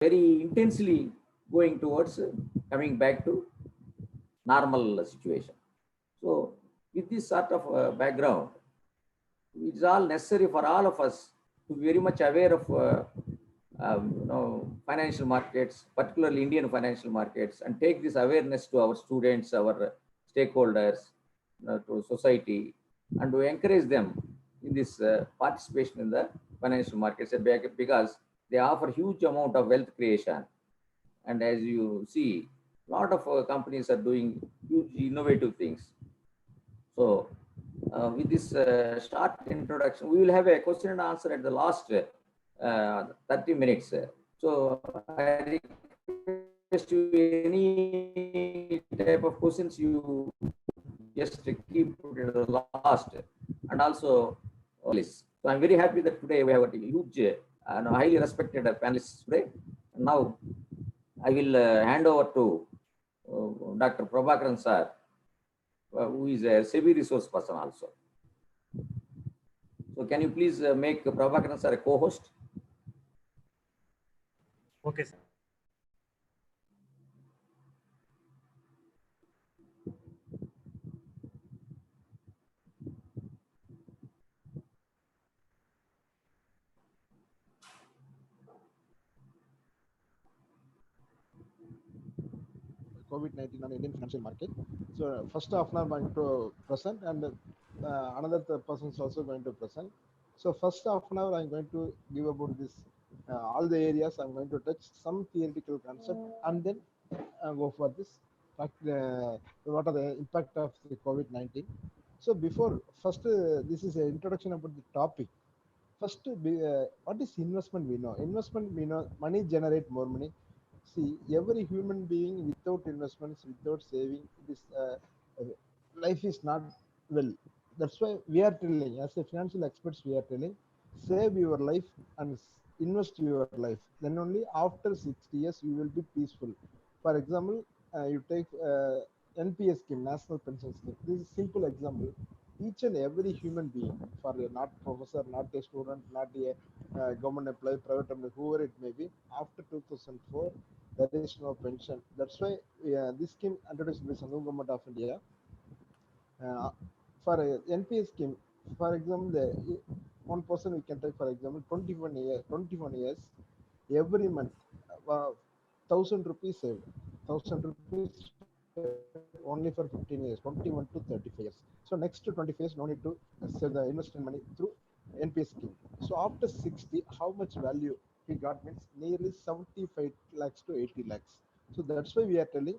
very intensely going towards coming back to normal situation. So, with this sort of background, it's all necessary for all of us to be very much aware of financial markets, particularly Indian financial markets, and take this awareness to our students, our stakeholders, to society, and to encourage them in this participation in the financial markets because they offer huge amount of wealth creation. And as you see, a lot of companies are doing huge innovative things. So, with this short introduction, we will have a question and answer at the last 30 minutes. So, I request you any type of questions you just keep it at the last, and also list. So, I'm very happy that today we have a huge and highly respected panelists today. And now, I will hand over to Dr. Prabhakaran sir, who is a SEBI resource person also. So can you please make Prabhakaran sir a co-host? Okay, sir. COVID-19 on Indian financial market. So first half I'm going to present, and another person is also going to present. So first half an hour I'm going to give about this all the areas. I'm going to touch some theoretical concept, and then go for this what are the impact of the COVID-19. So before first, this is an introduction about the topic. First, what is investment? We know investment. We know money generate more money. See, every human being without investments, without saving, uh, life is not well. That's why we are telling, as a financial experts, we are telling, save your life and invest your life. Then only after 60 years you will be peaceful. For example, you take NPS scheme, National Pension Scheme. This is simple example. Each and every human being, for a not professor, not a student, not a government employee, private employee, whoever it may be, after 2004, there is no pension. That's why this scheme introduced by Central Government of India. For a NPS scheme, for example, one person we can take, for example, 21 years, every month, 1,000 rupees saved, 1,000 rupees only for 15 years, 21 to 35 years. So next 25 years, no need to save the investment money through NPS scheme. So after 60, how much value he got means nearly 75 lakhs to 80 lakhs. So that's why we are telling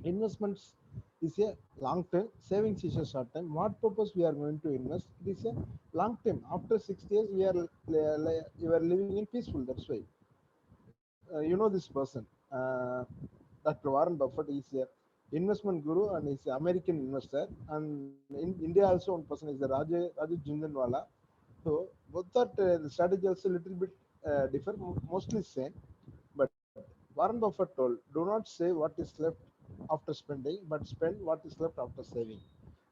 investments is a long term, savings is a short time. What purpose we are going to invest? It is a long term. After 6 years, you are living in peaceful. That's why you know this person. Dr. Warren Buffett is a investment guru and is an American investor. And in India also one person is the Raju Jhunjhunwala. So both that the strategy also a little bit differ, mostly same. But Warren Buffett told, do not say what is left after spending, but spend what is left after saving.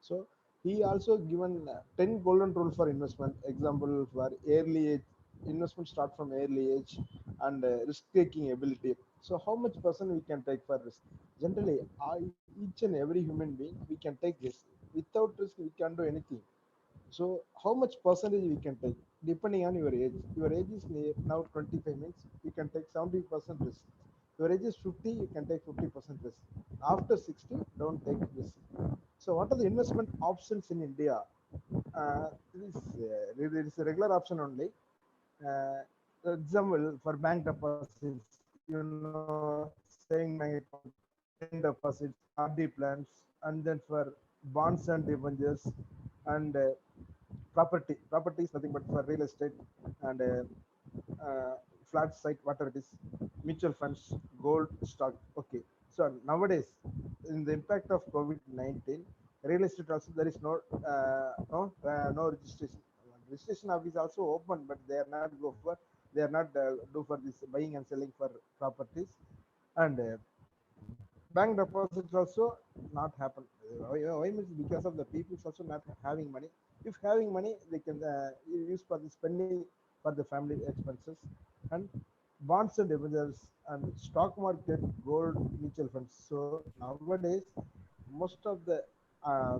So he also given 10 golden rule for investment. Example for early age, investment start from early age, and risk taking ability. So how much percent we can take for risk? Generally, each and every human being we can take this. Without risk, we can't do anything. So how much percentage we can take depending on your age? Your age is now 25 means you can take 70% risk. Your age is 50, you can take 50% risk. After 60, don't take risk. So what are the investment options in India? There is a regular option only. Example for bank deposits, saving bank account, term deposits, RD plans, and then for bonds and debentures, and property. Property is nothing but for real estate and flat site, whatever it is, mutual funds, gold, stock. Okay. So nowadays, in the impact of COVID-19, real estate also there is no registration. Registration office also open, but they are not go for they are not do for this buying and selling for properties, and bank deposits also not happen. Why means because of the people also not having money. If having money, they can use for the spending for the family expenses, and bonds and debentures, and stock market, gold, mutual funds. So nowadays, most of the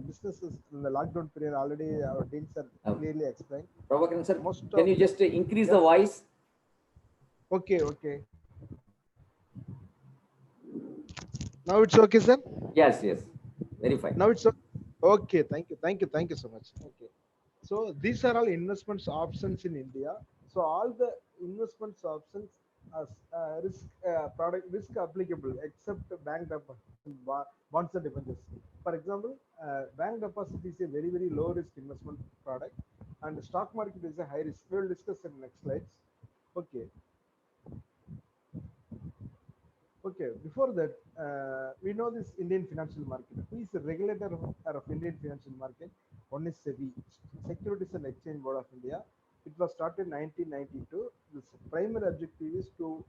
businesses in the lockdown period already our deans are Uh, clearly explained. Prabhakaran sir, Most can of you the just increase yeah. the voice? Okay, okay. Now it's okay, sir. Yes, yes, very fine. Now it's okay. Okay. Thank you. Thank you. Thank you so much. Okay. So these are all investments options in India. So all the investments options as risk product risk applicable except bank deposit, bonds and debentures. For example, bank deposit is a very low risk investment product, and the stock market is a high risk. We will discuss in next slides. Okay. Okay, before that, we know this Indian financial market. Who is the regulator of Indian financial market? One is SEBI, Securities and Exchange Board of India. It was started in 1992. The primary objective is to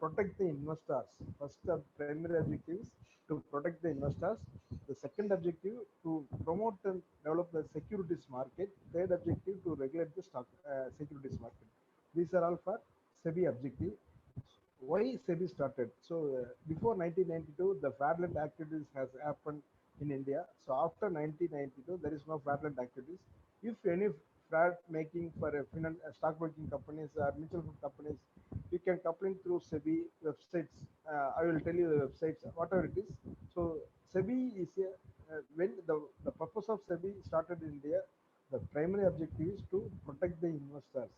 protect the investors. First, the primary objective is to protect the investors. The second objective to promote and develop the securities market. Third objective to regulate the stock securities market. These are all for SEBI objective. Why SEBI started? So before 1992, the fraudulent activities has happened in India. So after 1992, there is no fraudulent activities. If any fraud making for a stock broking companies or mutual fund companies, you can complain through SEBI websites. I will tell you the websites, whatever it is. So SEBI is a, when the purpose of SEBI started in India, the primary objective is to protect the investors,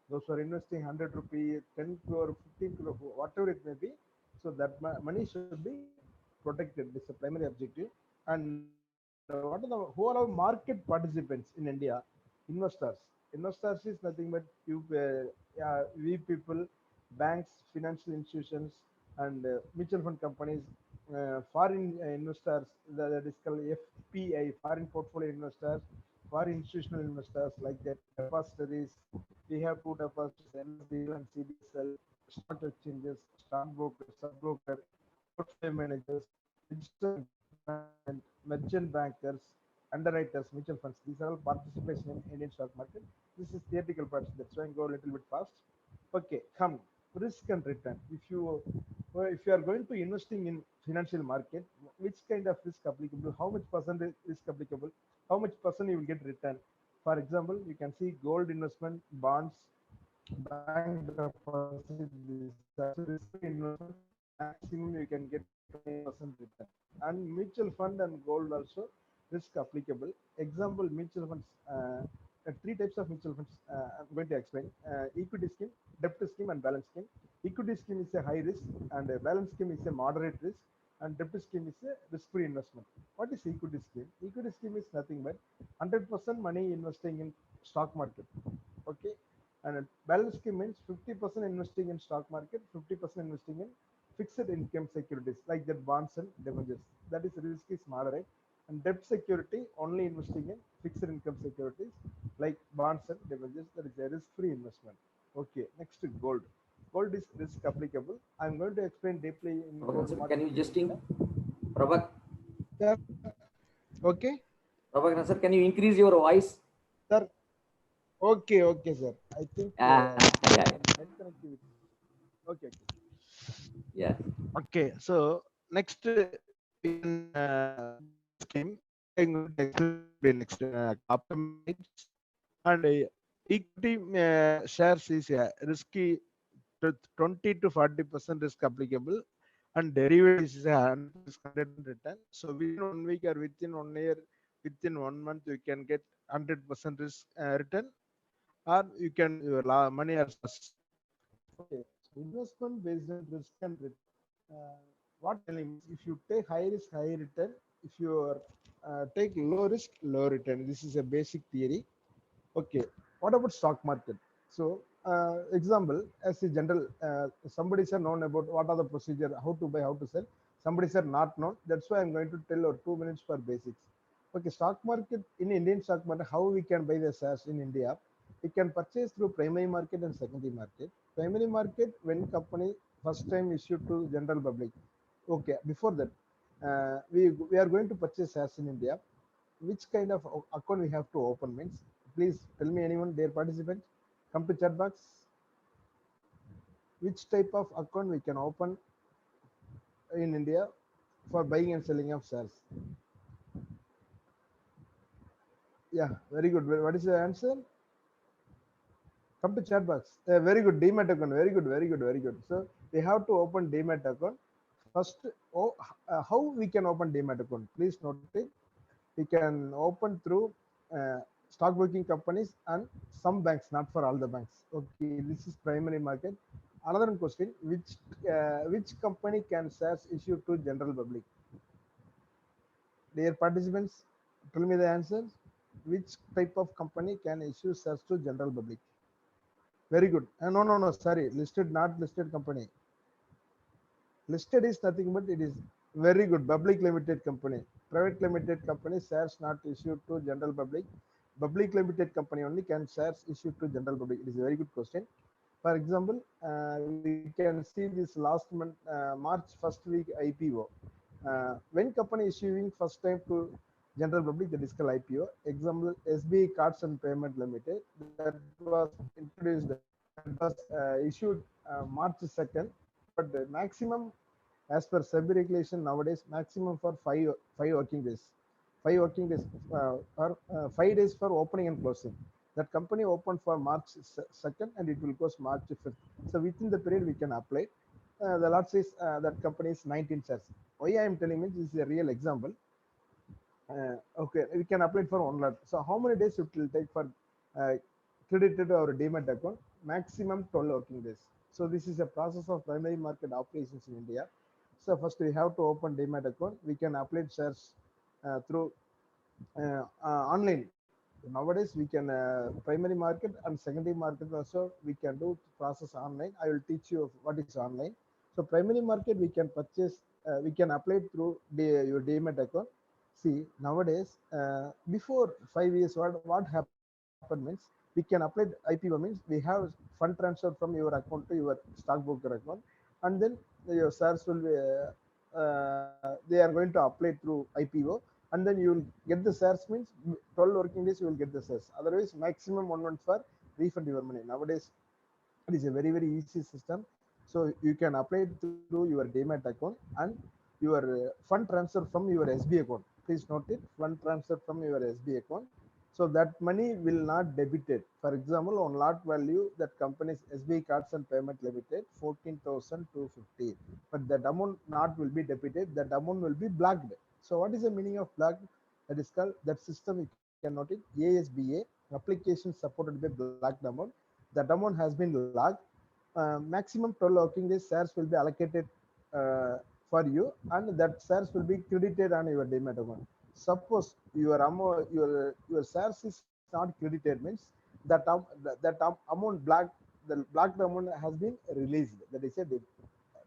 those who are investing 100 rupee, 10 crore, 15 crore, whatever it may be. So that money should be protected. This is the primary objective. And what are the who are our market participants in India? Investors. Investors is nothing but you, we people, banks, financial institutions, and mutual fund companies, foreign investors. That is called FPI, foreign portfolio investors, foreign institutional investors like that, depositories. We have two depositories, NSDL and CDSL, stock exchanges, stockbrokers, sub-broker, portfolio managers, registered investment, merchant bankers, underwriters, mutual funds. These are all participation in Indian stock market. This is theoretical part. That's why I go a little bit fast. Okay, come risk and return. If you are going to investing in financial market, which kind of risk applicable? How much percent risk applicable? How much percent you will get return? For example, you can see gold investment, bonds, bank deposit. These are risk-free investment. Maximum you can get 20% return. And mutual fund and gold also risk applicable. Example, mutual funds. Three types of mutual funds. I'm going to explain. Equity scheme, debt scheme, and balance scheme. Equity scheme is a high risk, and a balance scheme is a moderate risk, and debt scheme is a risk-free investment. What is equity scheme? Equity scheme is nothing but 100% money investing in stock market. Okay, and a balance scheme means 50% investing in stock market, 50% investing in fixed income securities like that bonds and debentures. That is risk is moderate. And debt security only investing in fixed income securities like bonds and debentures. That is a risk-free investment. Okay, next is gold. Gold is risk applicable. I'm going to explain deeply in Prabhakaran gold sir, can market you in just India. Prabhak, Sir, okay, Prabhakaran sir, can you increase your voice? sir. Okay, okay, sir. I think Yeah, net connectivity. Okay, okay. yeah. Okay, so next we can balance scheme. I'm going to explain deeply next after minutes. And equity shares is risky to 20 to 40% risk applicable, and derivatives is a 100% return. So within 1 week or within 1 year, within 1 month, you can get 100% risk return, or you can your money as loss. Okay, so investment based on risk and return. What really means if you take high risk, high return. If you take low risk, low return. This is a basic theory. Okay, what about stock market? So, example, as a general, somebody are known about what are the procedure, how to buy, how to sell. Somebody are not known. That's why I'm going to tell or 2 minutes for basics. Okay, stock market in Indian stock market, how we can buy the shares in India? We can purchase through primary market and secondary market. Primary market when company first time issued to general public. Okay, before that, we are going to purchase shares in India. Which kind of account we have to open means, please tell me anyone, dear participant, come to chat box. which type of account we can open in India for buying and selling of shares? Yeah, very good. What is the answer? Come to chat box. Very good. Demat account. Very good. Very good. Very good. So we have to open Demat account. First, how we can open Demat account? Please note it. We can open through uh, stockbroking companies and some banks, not for all the banks. Okay, this is primary market. Another question: which company can shares issue to general public? Dear participants, tell me the answers. Which type of company can issue shares to general public? Very good. No, sorry. Listed, not listed company. Listed is nothing but it is very good. Public limited company. Private limited company shares not issued to general public. Public limited company only can shares issued to general public. It is a very good question. For example, we can see this last month, March first week IPO. When company issuing first time to general public, that is called IPO. Example, SBI Cards and Payment Limited, that was introduced, that was issued March 2nd, but the maximum as per SEBI regulation nowadays, maximum for five working days. 5 working days or 5 days for opening and closing. That company opened for March 2nd and it will close March 5th. So within the period we can apply. The lot says that company is 19 shares. Why I am telling you this is a real example. Okay, we can apply it for 1 lakh. So how many days it will take for uh, credited our demat account? Maximum 12 working days. So this is a process of primary market operations in India. So first we have to open demat account. We can apply shares through online. Nowadays we can primary market and secondary market also we can do process online. I will teach you what is online. So primary market we can purchase, we can apply it through your demat account. See, nowadays before 5 years what happened means we can apply IPO means we have fund transfer from your account to your stockbroker account, and then your shares will be they are going to apply through IPO, and then you will get the shares means 12 working days you will get the shares. Otherwise, maximum 1 month for refund your money. Nowadays, it is a very easy system. So you can apply it through your Demat account and your fund transfer from your SB account. Please note it, fund transfer from your SB account. So that money will not debited. For example, on lot value that company's SBI Cards and Payment Limited 14,250, but that amount not will be debited. That amount will be blocked. So what is the meaning of blocked? That is called that system. You can note it ASBA, application supported by blocked amount. That amount has been locked. Maximum 12 working days shares will be allocated for you, and that shares will be credited on your demat account. Suppose your amount, your shares is not credited means amount black, the blocked amount has been released. That is a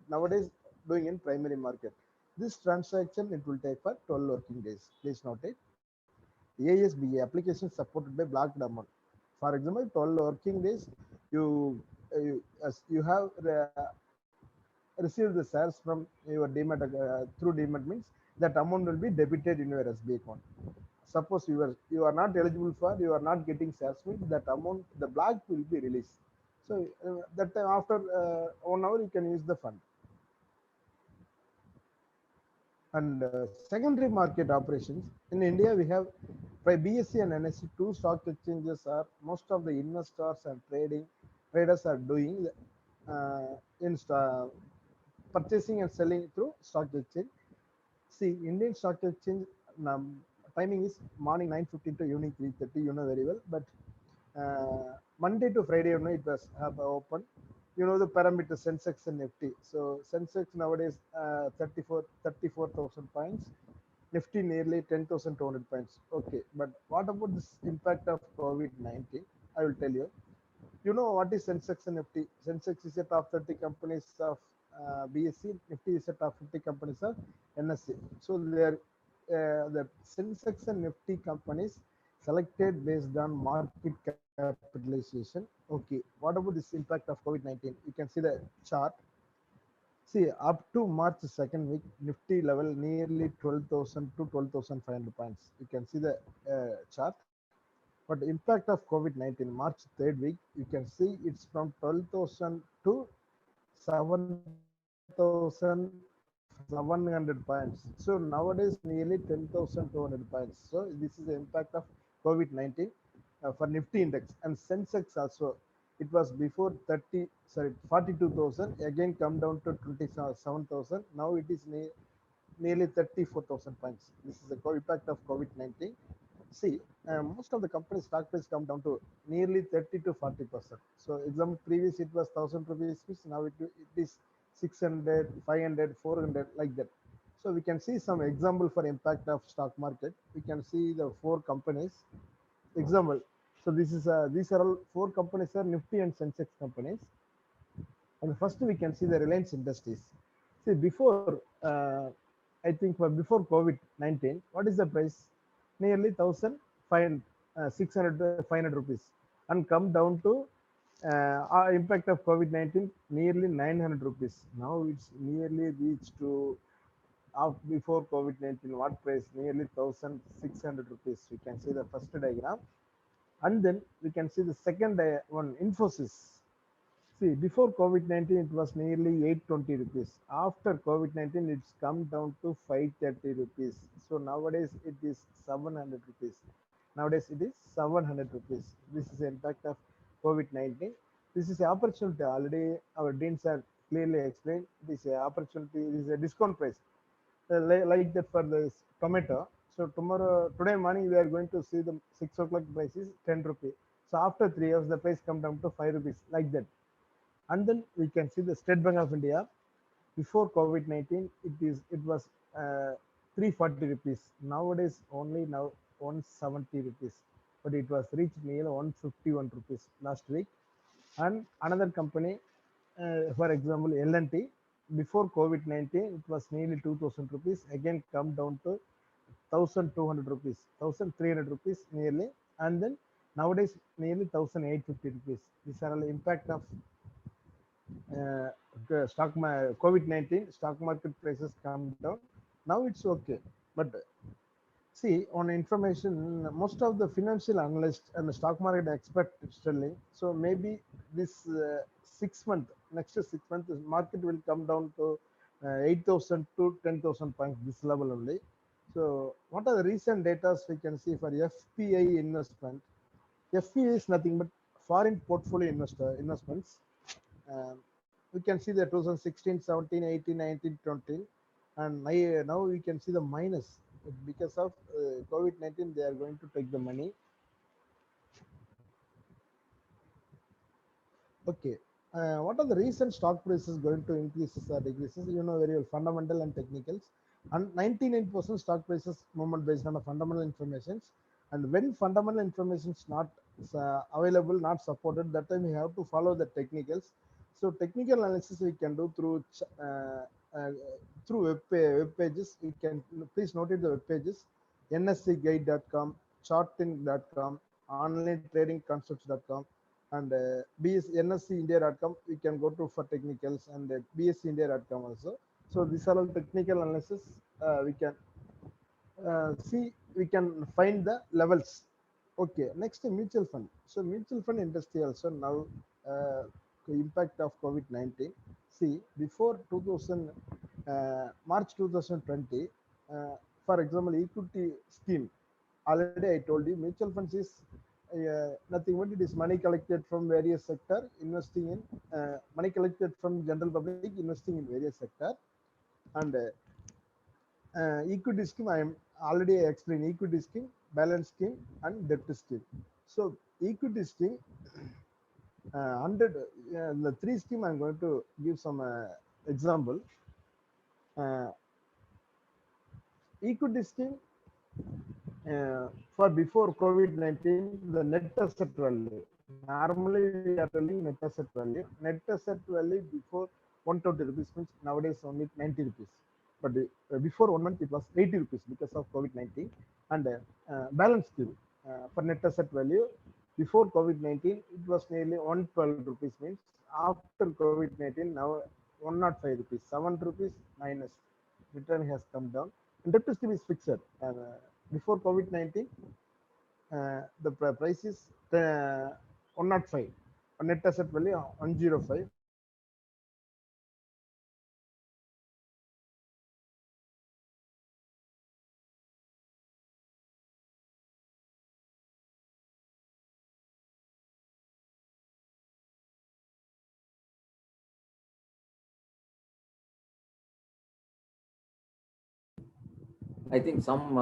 nowadays doing in primary market. This transaction it will take for 12 working days. Please note it. ASBA, application supported by blocked amount. For example, 12 working days, you have received the shares from your demat through demat means that amount will be debited in your SB account. Suppose you are not eligible for, you are not getting shares means that amount, the block will be released. So that time after 1 hour you can use the fund. And secondary market operations in India, we have by BSE and NSE, two stock exchanges are most of the investors and traders are doing in purchasing and selling through stock exchange. See, Indian stock exchange timing is morning 9:15 to evening 3:30. You know very well, but Monday to Friday, it was have open. You know the parameter Sensex and Nifty. So Sensex nowadays 34,000 points. Nifty nearly 10,200 points. Okay, but what about this impact of COVID-19? I will tell you. You know what is Sensex and Nifty? Sensex is a top 30 companies of BSE. Nifty is a top 50 companies of NSE. So they are the Sensex and Nifty companies selected based on market capitalization. Okay, what about this impact of COVID-19? You can see the chart. See, up to March 2nd week, Nifty level nearly 12,000 to 12,500 points. You can see the chart. But the impact of COVID-19, March 3rd week, you can see it's from 12,000 to 7,700 points. So nowadays nearly 10,200 points. So this is the impact of COVID-19 for Nifty index and Sensex also. It was before 42,000, again come down to 27,000. Now it is nearly 34,000 points. This is the impact of COVID-19. See, most of the company stock price come down to nearly 30 to 40%. So example, previous it was 1,000 rupees, now it is 600, 500, 400, like that. So we can see some example for impact of stock market. We can see the four companies. Example. So these are all four companies are Nifty and Sensex companies. And first we can see the Reliance Industries. See, before, I think before COVID-19, what is the price? Nearly 500 rupees, and come down to impact of COVID-19, nearly 900 rupees. Now it's nearly reached to before COVID-19, what price? Nearly 1,600 rupees. We can see the first diagram. And then we can see the second one, Infosys. See, before COVID-19, it was nearly 820 rupees. After COVID-19, it's come down to 530 rupees. So nowadays it is 700 rupees. Nowadays it is 700 rupees. This is the impact of COVID-19. This is an opportunity. Already our deans have clearly explained. This is an opportunity. This is a discount price. Like that for the tomato. So today morning we are going to see the 6 o'clock price is 10 rupees. So after 3 hours, the price come down to 5 rupees, like that. And then we can see the State Bank of India. Before COVID-19, it was 340 rupees. Nowadays only now 170 rupees, but it was reached near 151 rupees last week. And another company, for example, L&T, before COVID-19, it was nearly 2,000 rupees. Again, come down to 1,200 rupees, 1,300 rupees nearly, and then nowadays nearly 1,850 rupees. These are all impact of COVID-19. Stock market prices come down. Now it's okay, but see, on information, most of the financial analysts and the stock market expert selling. So maybe this 6 month, next 6 months, the market will come down to 8,000 to 10,000 points, this level only. So what are the recent data we can see for FPI investment? FPI is nothing but foreign portfolio investments. We can see the 2016, 17, 18, 19, 20, and now we can see the minus because of COVID-19. They are going to take the money. Okay. What are the recent stock prices going to increases or decreases? You know very well, fundamental and technicals. And 99% stock prices movement based on the fundamental informations. And when fundamental information is not available, not supported, that time we have to follow the technicals. So technical analysis we can do uh, through web pages. We can please note the web pages: nscguide.com, charting.com, onlinetradingconcepts.com, and nscindia.com. We can go to for technicals, and bscindia.com also. So these are all technical analysis. We can see, we can find the levels. Okay, next mutual fund. So mutual fund industry also now impact of COVID-19. See, before 2000 March 2020, for example, equity scheme. Already I told you, mutual funds is nothing but it is money collected from various sector, investing in money collected from general public, investing in various sector. And equity scheme, I am already explained equity scheme, balance scheme, and debt scheme. So equity scheme, 100 the three scheme I'm going to give some example. uh, Equity scheme, for before COVID-19, the net asset value. Normally we are telling net asset value. Net asset value before 120 rupees means nowadays only 90 rupees. But before 1 month it was 80 rupees because of COVID-19. And balance scheme, for net asset value before COVID-19 it was nearly 112 rupees means after COVID-19 now 105 rupees, 7 rupees minus return has come down. And debt scheme is fixed. Before COVID-19, the price is 105, net asset value 105. I think some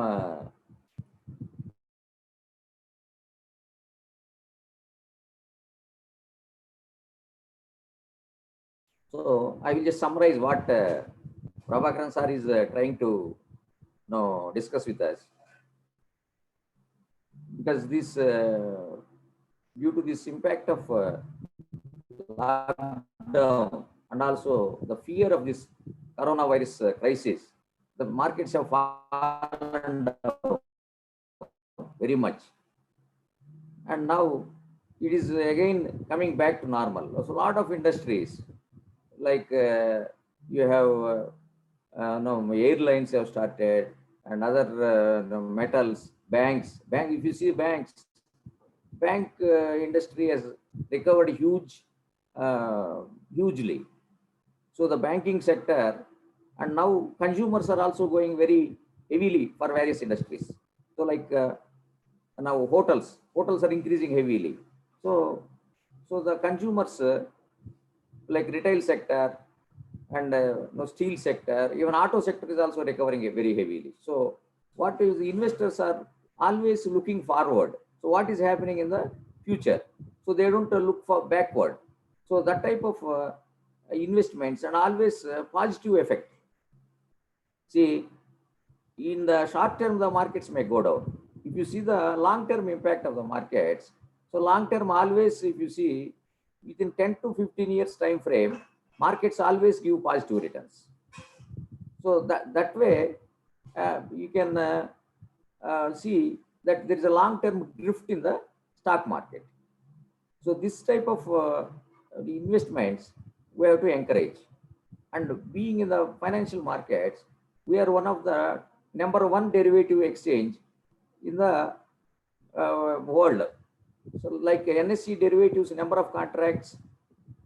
so I will just summarize what Prabhakaran sir is trying to discuss with us, because this due to this impact of lockdown and also the fear of this coronavirus crisis, the markets have fallen down very much, and now it is again coming back to normal. So a lot of industries like you have no, airlines have started, and other no, metals, banks. If you see banks, bank industry has recovered hugely. So the banking sector, and now consumers are also going very heavily for various industries. So like now hotels are increasing heavily. So the consumers like retail sector and no, steel sector, even auto sector is also recovering very heavily. So what is the investors are always looking forward. So what is happening in the future? So they don't look for backward. So that type of investments and always positive effect. See, in the short term, the markets may go down. If you see the long term impact of the markets, so long term always, if you see within 10 to 15 years time frame, markets always give positive returns. So that way, you can see that there is a long term drift in the stock market. So this type of investments we have to encourage. And being in the financial markets, we are one of the number one derivative exchange in the world. So like NSE derivatives, number of contracts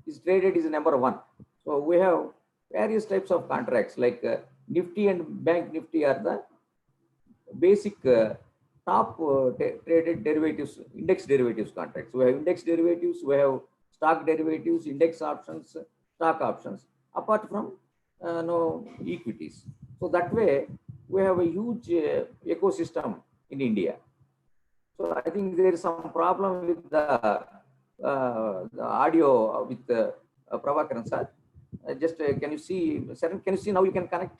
is traded is number one. So we have various types of contracts like Nifty and Bank Nifty are the basic top traded derivatives, index derivatives contracts. We have index derivatives, we have stock derivatives, index options, stock options, apart from no equities. So that way, we have a huge ecosystem in India. So I think there is some problem with the audio with Prabhakaran sir. Just can you see, Sharon, can you see now you can connect?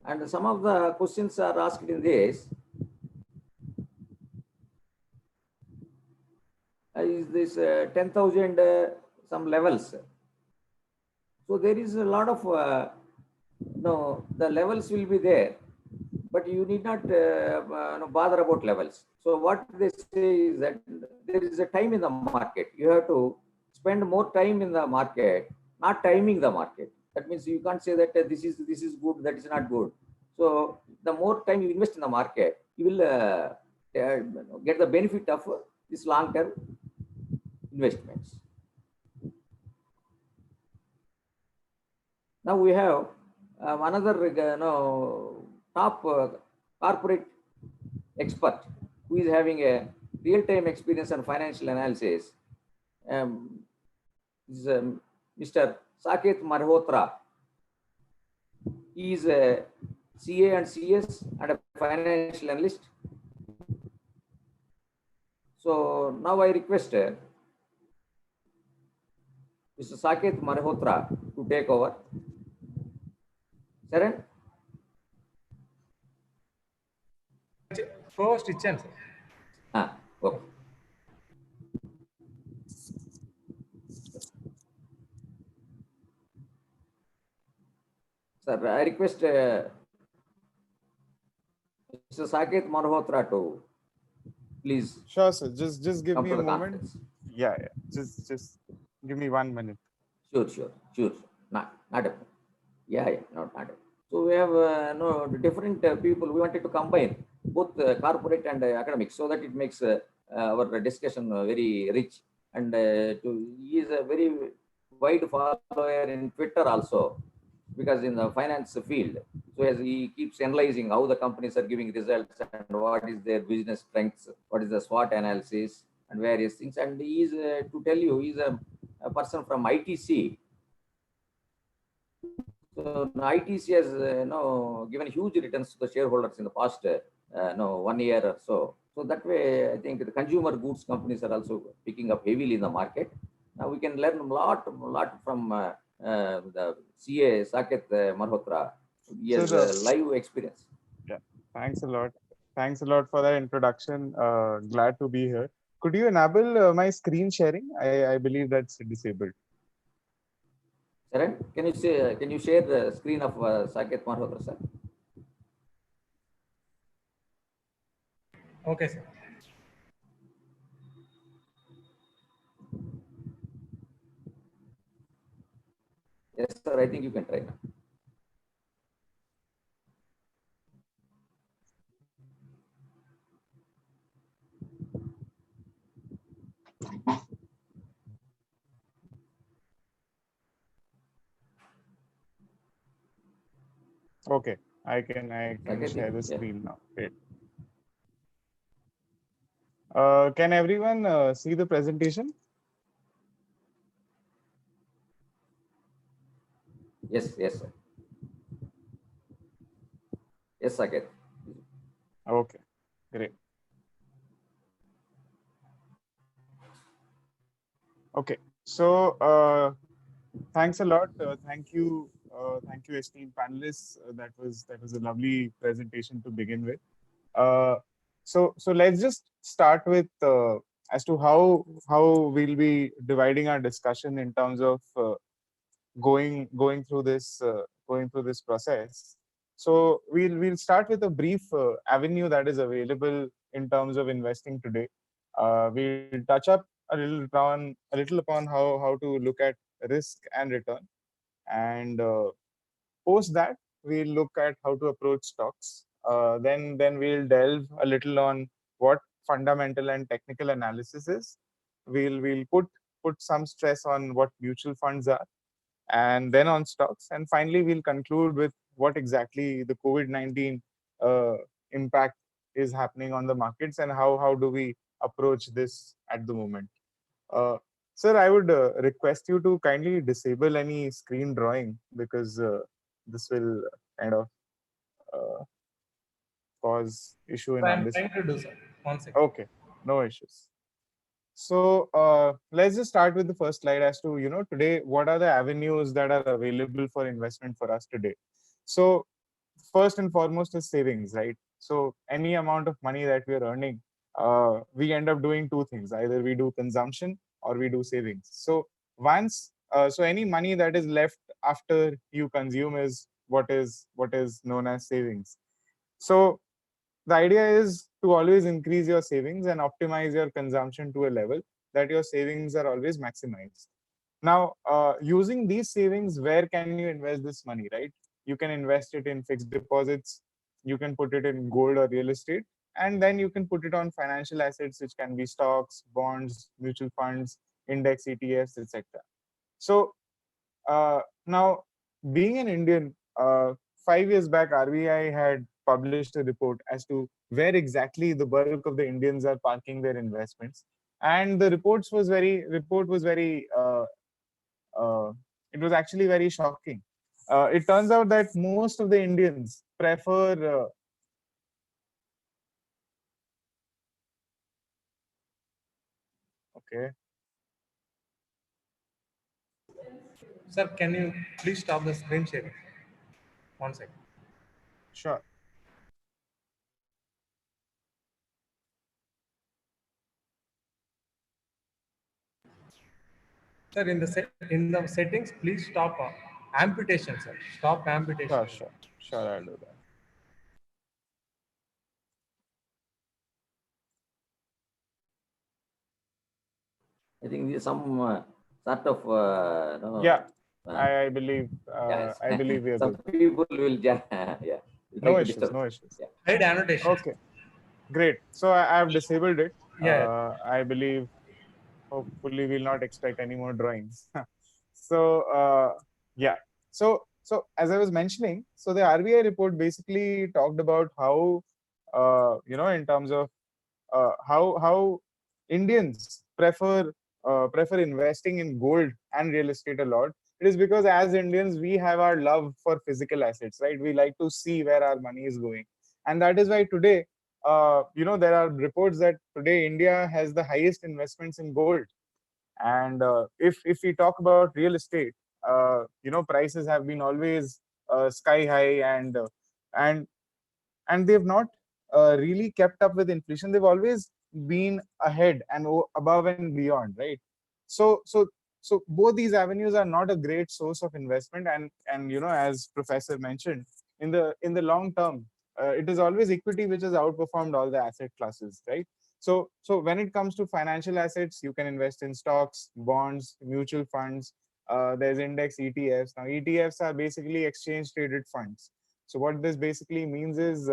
And some of the questions are asked in this. Is this 10,000 some levels? So there is a lot of, no, the levels will be there, but you need not bother about levels. So what they say is that there is a time in the market. You have to spend more time in the market, not timing the market. That means you can't say that this is good, that is not good. So the more time you invest in the market, you will get the benefit of this long-term investments. Now we have another top corporate expert who is having a real-time experience on financial analysis. Is Mr. Saket Malhotra. He is a CA and CS and a financial analyst. So now I request Mr. Saket Malhotra to take over. Sharon? First chance. Okay. Sir, I request Mr. Saket Malhotra to please. Sure, sir. Just give me a moment. Conference. Yeah. Just give me 1 minute. Sure. Not a problem. Yeah, not a problem. So we have different people. We wanted to combine both corporate and academic so that it makes our discussion very rich. And he is a very wide follower in Twitter also, because in the finance field. So as he keeps analyzing how the companies are giving results and what is their business strengths, what is the SWOT analysis and various things. And he is, to tell you, he's a person from ITC. So ITC has given huge returns to the shareholders in the past 1 year or so. So that way, I think the consumer goods companies are also picking up heavily in the market. Now we can learn a lot from the CA Saket Malhotra. He has live experience. Yeah, thanks a lot. Thanks a lot for that introduction. Glad to be here. Could you enable my screen sharing? I believe that's disabled. Sharon, can you share the screen of Saket Malhotra, sir? Okay, sir. Yes, sir. I think you can try now. Okay, I can share the screen now. Great. Can everyone see the presentation? Yes, sir. Yes, Saket. Okay, great. Okay, so thanks a lot. Thank you, esteemed panelists. That was a lovely presentation to begin with. So let's just start with as to how we'll be dividing our discussion in terms of going through this process. So we'll start with a brief avenue that is available in terms of investing today. We'll touch up a little upon how to look at risk and return, and post that we'll look at how to approach stocks. Then we'll delve a little on what fundamental and technical analysis is. We'll put some stress on what mutual funds are, and then on stocks, and finally we'll conclude with what exactly the COVID-19 impact is happening on the markets, and how do we approach this at the moment. Sir, I would request you to kindly disable any screen drawing, because this will kind of cause issue in I'm understanding. trying to do so. 1 second. Okay, no issues. So let's just start with the first slide as to, today, what are the avenues that are available for investment for us today? So first and foremost is savings, right? So any amount of money that we are earning, we end up doing two things. Either we do consumption or we do savings. So so any money that is left after you consume is what is known as savings. So the idea is to always increase your savings and optimize your consumption to a level that your savings are always maximized. Now, using these savings, where can you invest this money, right? You can invest it in fixed deposits, you can put it in gold or real estate, and then you can put it on financial assets, which can be stocks, bonds, mutual funds, index ETFs, etc. So now, being an Indian, 5 years back, RBI had published a report as to where exactly the bulk of the Indians are parking their investments, and the report was very it was actually very shocking. It turns out that most of the Indians prefer okay. Sir, can you please stop the screen sharing? 1 second. Sure. Sir, in the settings, please stop amputation, sir. Stop amputation. Sure, I'll do that. I think there's some sort of I believe I believe we are some good. people will No issues. Yeah. Hide annotation. Okay, great. So I have disabled it. Yeah. I believe hopefully we'll not expect any more drawings. So yeah. So So as I was mentioning, so the RBI report basically talked about how, in terms of how Indians prefer investing in gold and real estate a lot. It is because as Indians we have our love for physical assets, right? We like to see where our money is going, and that is why today, there are reports that today India has the highest investments in gold. And if we talk about real estate, prices have been always sky high, and and they've not really kept up with inflation. They've always been ahead and above and beyond, right? So both these avenues are not a great source of investment, and as professor mentioned, in the long term, it is always equity which has outperformed all the asset classes, right? So when it comes to financial assets, you can invest in stocks, bonds, mutual funds. There's index ETFs. Now ETFs are basically exchange traded funds. So what this basically means is,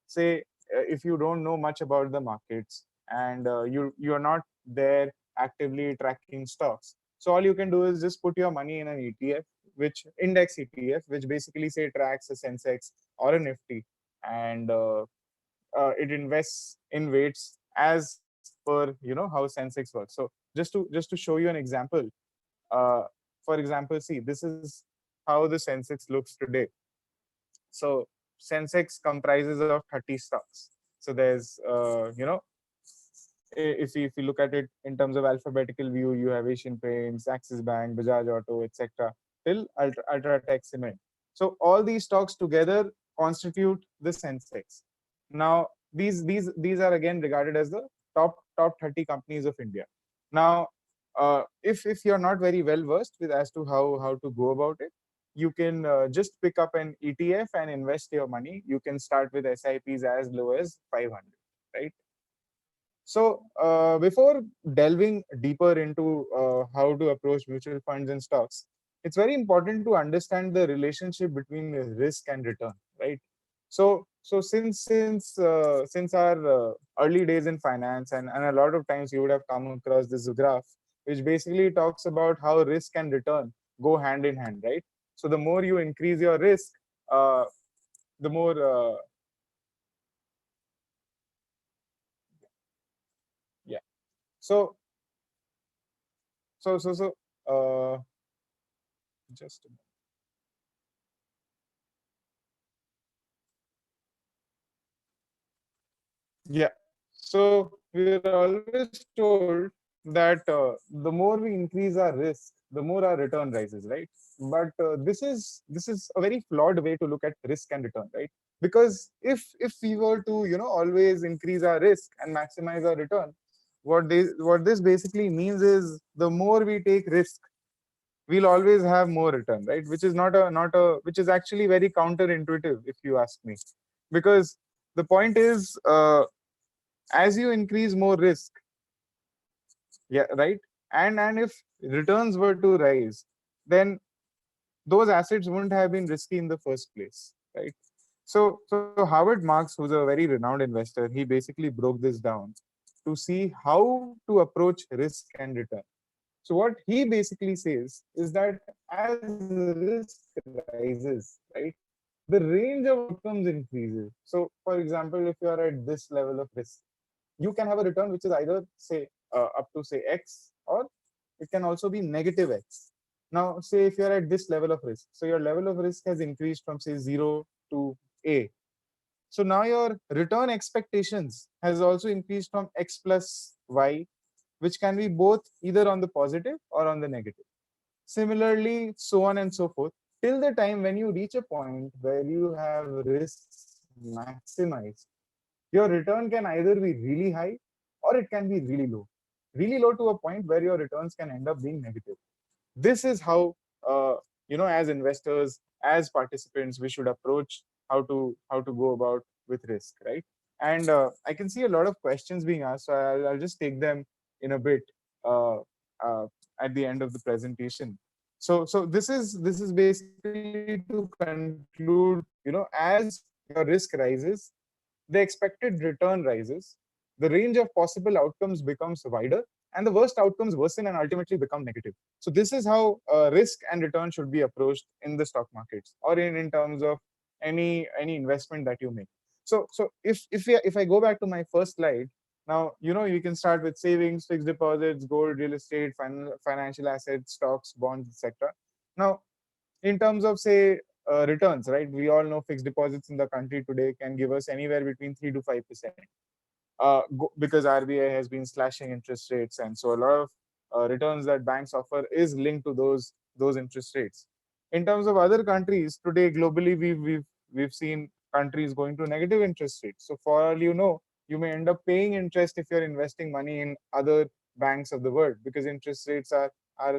say, if you don't know much about the markets, and you're not there actively tracking stocks, so all you can do is just put your money in an ETF, which index ETF, which basically say tracks a Sensex or a Nifty, and it invests in weights as per how Sensex works. So just to show you an example, uh, for example, see, this is how the Sensex looks today. So Sensex comprises of 30 stocks. So there's, if you look at it in terms of alphabetical view, you have Asian Paints, Axis Bank, Bajaj Auto, etc., till Ultratech Cement. So all these stocks together constitute the Sensex. Now these are again regarded as the top 30 companies of India. Now, if you're not very well versed with as to how to go about it, you can just pick up an ETF and invest your money. You can start with SIPs as low as 500, right? So before delving deeper into how to approach mutual funds and stocks, it's very important to understand the relationship between risk and return, right? So since our early days in finance, and a lot of times you would have come across this graph, which basically talks about how risk and return go hand in hand, right? So the more you increase your risk, uh, the more yeah. So so just a minute. Yeah. So we're always told that the more we increase our risk, the more our return rises, right? But this is a very flawed way to look at risk and return, right? Because if we were to always increase our risk and maximize our return, what this basically means is the more we take risk, we'll always have more return, right? Which is not a which is actually very counterintuitive, if you ask me, because the point is, as you increase more risk, yeah, right, and if returns were to rise, then those assets wouldn't have been risky in the first place, right? So Howard Marks, who's a very renowned investor, he basically broke this down to see how to approach risk and return. So what he basically says is that as risk rises, right, the range of outcomes increases. So for example, if you are at this level of risk, you can have a return which is either say up to say X, or it can also be negative X. Now, say if you're at this level of risk, so your level of risk has increased from say 0 to A. So now your return expectations has also increased from X plus Y, which can be both either on the positive or on the negative. Similarly, so on and so forth, till the time when you reach a point where you have risks maximized, your return can either be really high or it can be really low. Really low to a point where your returns can end up being negative. This is how, as investors, as participants, we should approach how to go about with risk, right? And I can see a lot of questions being asked, so I'll just take them in a bit uh, uh, at the end of the presentation. So this is basically to conclude, as your risk rises, the expected return rises, the range of possible outcomes becomes wider, and the worst outcomes worsen and ultimately become negative. So this is how risk and return should be approached in the stock markets, or in terms of any investment that you make. So if I go back to my first slide, now you can start with savings, fixed deposits, gold, real estate, financial assets, stocks, bonds, etc. Now, in terms of, say, returns, right? We all know fixed deposits in the country today can give us anywhere between 3 to 5%, because RBI has been slashing interest rates, and so a lot of returns that banks offer is linked to those interest rates. In terms of other countries today globally, we've seen countries going to negative interest rates. So for all you know, you may end up paying interest if you're investing money in other banks of the world, because interest rates are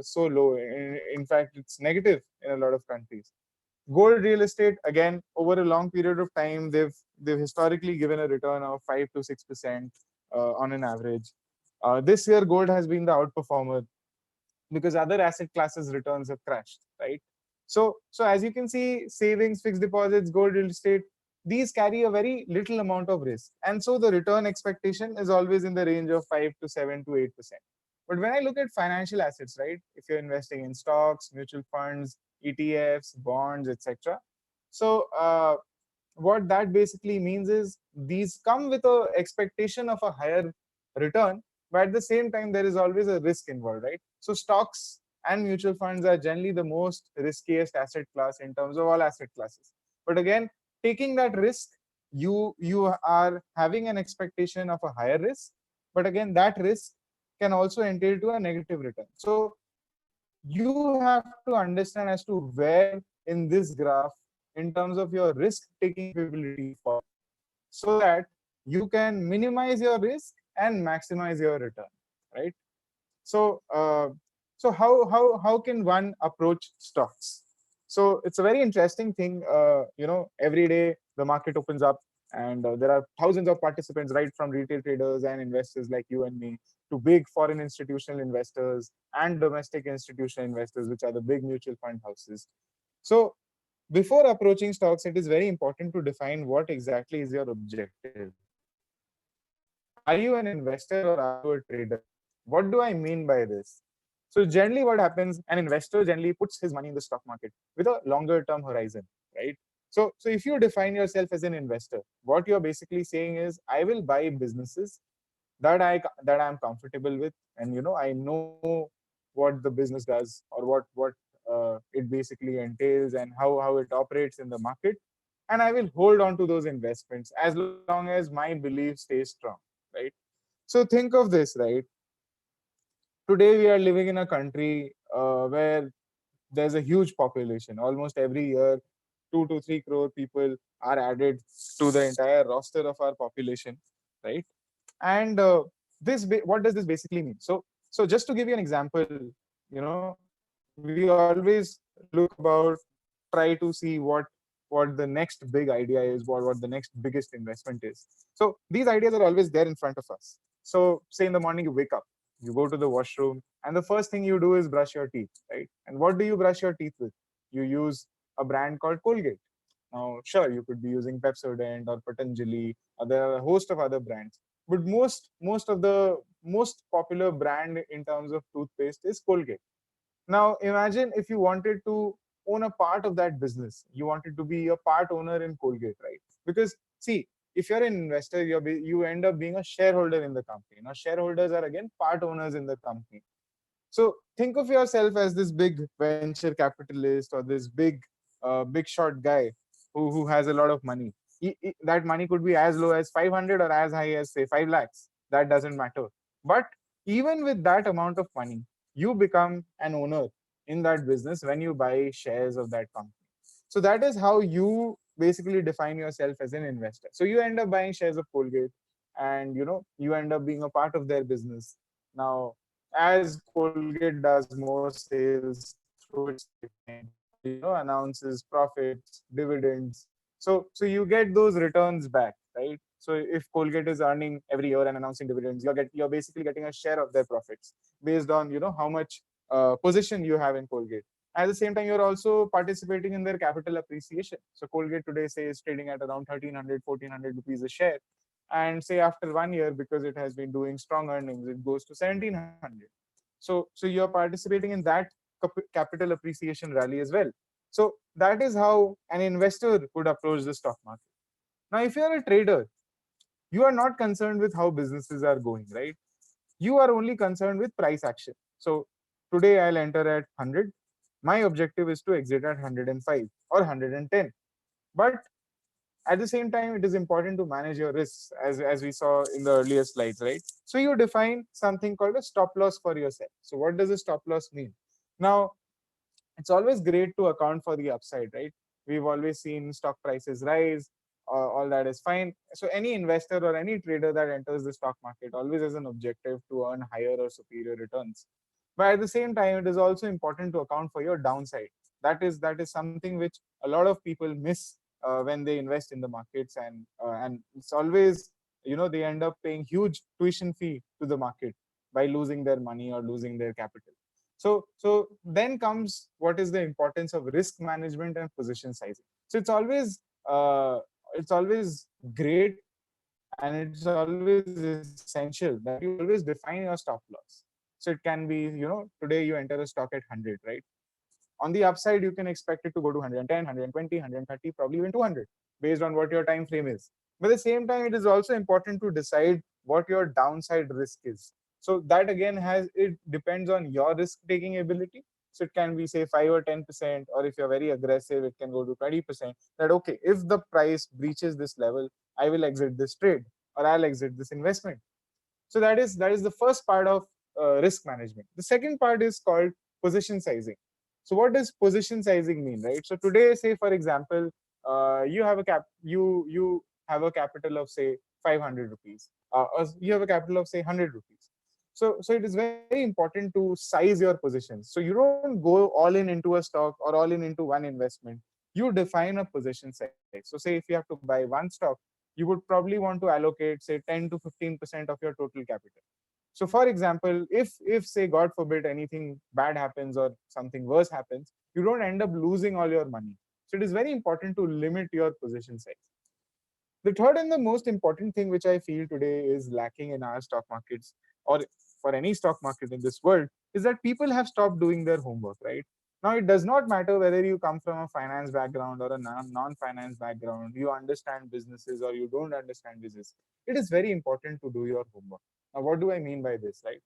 so low. In fact, it's negative in a lot of countries. Gold, real estate, again, over a long period of time, they've historically given a return of 5 to 6% on an average. This year, gold has been the outperformer because other asset classes returns have crashed, right? So as you can see, savings, fixed deposits, gold, real estate, these carry a very little amount of risk, and so the return expectation is always in the range of 5 to 7 to 8%. But when I look at financial assets, right, if you're investing in stocks, mutual funds, ETFs, bonds, etc., so what that basically means is these come with a expectation of a higher return, but at the same time there is always a risk involved, right? So stocks and mutual funds are generally the most riskiest asset class in terms of all asset classes. But again, taking that risk, you are having an expectation of a higher risk, but again that risk can also entail to a negative return. So you have to understand as to where in this graph, in terms of your risk taking capability, fall, so that you can minimize your risk and maximize your return, right? So how can one approach stocks? So it's a very interesting thing. Every day the market opens up, and there are thousands of participants, right, from retail traders and investors like you and me, to big foreign institutional investors and domestic institutional investors, which are the big mutual fund houses. So before approaching stocks, it is very important to define what exactly is your objective. Are you an investor or are you a trader? What do I mean by this? So generally what happens, an investor generally puts his money in the stock market with a longer term horizon, right? So if you define yourself as an investor, what you're basically saying is, I will buy businesses that I'm comfortable with, and I know what the business does, or what it basically entails, and how it operates in the market, and I will hold on to those investments as long as my belief stays strong, right? So think of this, right? Today we are living in a country where there's a huge population. Almost every year, 2 to 3 crore people are added to the entire roster of our population, right? And what does this basically mean? So just to give you an example, we always look about, try to see what the next big idea is, what the next biggest investment is. So these ideas are always there in front of us. So say in the morning you wake up, you go to the washroom, and the first thing you do is brush your teeth, right? And what do you brush your teeth with? You use a brand called Colgate. Now, sure, you could be using Pepsodent or Patanjali, or there are a host of other brands, but most of the most popular brand in terms of toothpaste is Colgate. Now, imagine if you wanted to own a part of that business, you wanted to be a part owner in Colgate, right? Because see, if you're an investor, you end up being a shareholder in the company. Now, shareholders are again part owners in the company. So think of yourself as this big venture capitalist, or this big shot guy who has a lot of money. That money could be as low as 500 or as high as, say, 5 lakhs. That doesn't matter. But even with that amount of money, you become an owner in that business when you buy shares of that company. So that is how you basically define yourself as an investor. So you end up buying shares of Colgate, and you end up being a part of their business. Now, as Colgate does more sales through its pipeline, announces profits, dividends, so you get those returns back, right? So if Colgate is earning every year and announcing dividends, you're basically getting a share of their profits based on how much position you have in Colgate. At the same time, you're also participating in their capital appreciation. So Colgate today, say, is trading at around 1,300, 1,400 rupees a share, and say after 1 year, because it has been doing strong earnings, it goes to 1700. So you're participating in that capital appreciation rally as well. So that is how an investor would approach the stock market. Now, if you're a trader, you are not concerned with how businesses are going, right? You are only concerned with price action. So today I'll enter at 100. My objective is to exit at 105 or 110. But at the same time, it is important to manage your risks, as we saw in the earlier slides, right? So you define something called a stop loss for yourself. So what does a stop loss mean? Now, it's always great to account for the upside, right? We've always seen stock prices rise, all that is fine. So any investor or any trader that enters the stock market always has an objective to earn higher or superior returns. But at the same time, it is also important to account for your downside. That is something which a lot of people miss when they invest in the markets, and it's always, they end up paying huge tuition fee to the market by losing their money or losing their capital. So then comes what is the importance of risk management and position sizing. So it's always great, and it's always essential that you always define your stop loss. So it can be, today you enter a stock at 100, right? On the upside, you can expect it to go to 110, 120, 130, probably even 200, based on what your time frame is. But at the same time, it is also important to decide what your downside risk is. So that again it depends on your risk taking ability. So it can be, say, 5 or 10%, or if you're very aggressive, it can go to 20%. That, okay, if the price breaches this level, I will exit this trade, or I'll exit this investment. So that is the first part of risk management. The second part is called position sizing. So what does position sizing mean, right? So today, say for example, you have a capital of, say, 500 rupees, or you have a capital of, say, 100 rupees. So it is very important to size your positions. So you don't go all in into a stock or all in into one investment. You define a position size. So say if you have to buy one stock, you would probably want to allocate, say, 10 to 15% of your total capital. So for example, if say, God forbid, anything bad happens or something worse happens, you don't end up losing all your money. So it is very important to limit your position size. The third and the most important thing which I feel today is lacking in our stock markets, or for any stock market in this world, is that people have stopped doing their homework, right? Now, it does not matter whether you come from a finance background or a non-finance background, you understand businesses or you don't understand business. It is very important to do your homework. Now, what do I mean by this, right?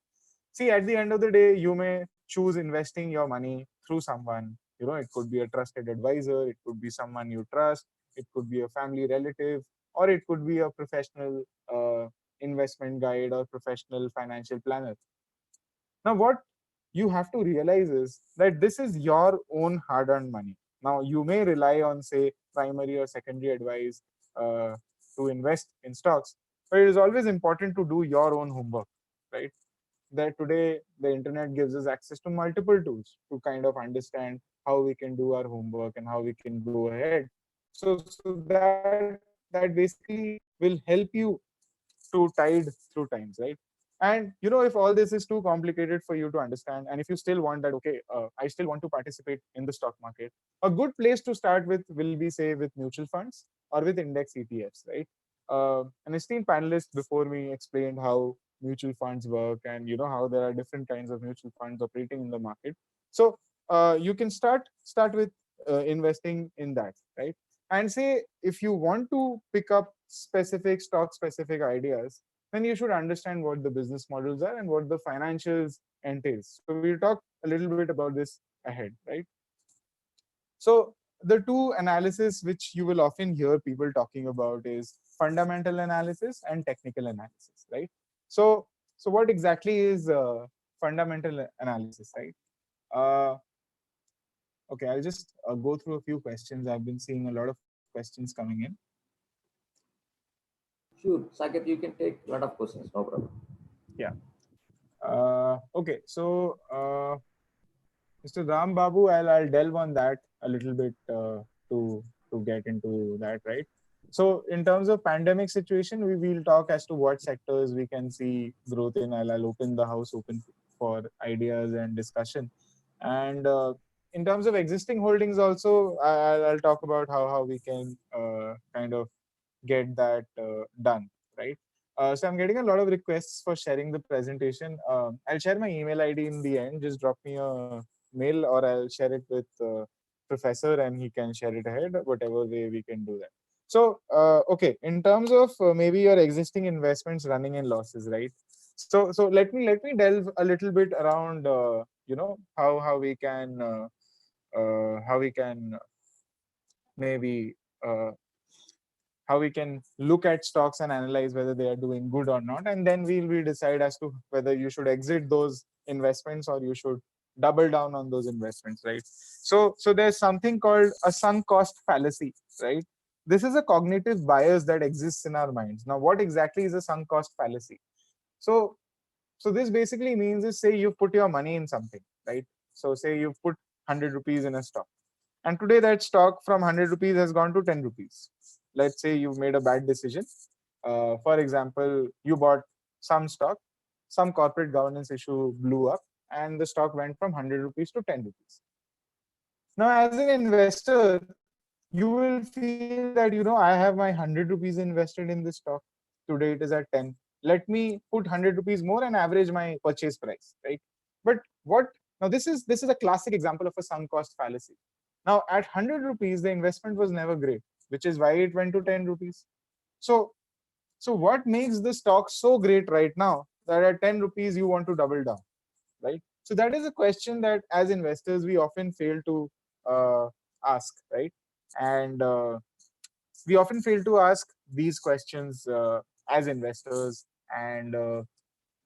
See, at the end of the day, you may choose investing your money through someone. It could be a trusted advisor, it could be someone you trust, it could be a family relative, or it could be a professional investment guide or professional financial planner. Now, what you have to realize is that this is your own hard-earned money. Now, you may rely on, say, primary or secondary advice to invest in stocks, but it is always important to do your own homework, right? That today the internet gives us access to multiple tools to kind of understand how we can do our homework and how we can go ahead. So that basically will help you to tide through times, right? And if all this is too complicated for you to understand, and if you still want that, okay, I still want to participate in the stock market, a good place to start with will be, say, with mutual funds or with index ETFs, right? An esteemed panelist before me explained how mutual funds work, and how there are different kinds of mutual funds operating in the market. So you can start with investing in that, right? And say if you want to pick up specific stock specific ideas, then you should understand what the business models are and what the financials entails. So we'll talk a little bit about this ahead, right? So the two analysis which you will often hear people talking about is fundamental analysis and technical analysis, right? So what exactly is fundamental analysis, right? Okay, I'll just go through a few questions. I've been seeing a lot of questions coming in. Sure, Saket, you can take a lot of questions, no problem. Yeah. Okay, so Mr. Ram Babu, I'll delve on that a little bit to get into that, right? So in terms of pandemic situation, we will talk as to what sectors we can see growth in. I'll open the house open for ideas and discussion. And in terms of existing holdings also, I'll talk about how we can kind of get that done. right? So I'm getting a lot of requests for sharing the presentation. I'll share my email ID in the end. Just drop me a mail, or I'll share it with professor and he can share it ahead, whatever way we can do that. So, okay, in terms of maybe your existing investments running in losses, right? So let me delve a little bit around, how we can maybe uh, how we can look at stocks and analyze whether they are doing good or not, and then we decide as to whether you should exit those investments or you should double down on those investments, right? So there's something called a sunk cost fallacy, right? This is a cognitive bias that exists in our minds. Now, what exactly is a sunk cost fallacy? So so this basically means is, say you've put your money in something, right? So say you've put 100 rupees in a stock, and today that stock from 100 rupees has gone to 10 rupees. Let's say you've made a bad decision. For example, you bought some stock, some corporate governance issue blew up, and the stock went from 100 rupees to 10 rupees. Now, as an investor, you will feel that, I have my 100 rupees invested in this stock. Today it is at 10. Let me put 100 rupees more and average my purchase price, right? But what now this is a classic example of a sunk cost fallacy. Now, at 100 rupees, the investment was never great, which is why it went to 10 rupees. So, so what makes the stock so great right now that at 10 rupees you want to double down, right? So that is a question that as investors we often fail to ask, right? And we often fail to ask these questions as investors and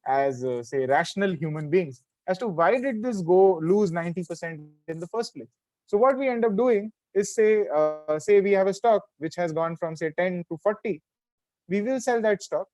as say rational human beings as to why did this go lose 90% in the first place. So what we end up doing is, say we have a stock which has gone from say 10 to 40. We will sell that stock,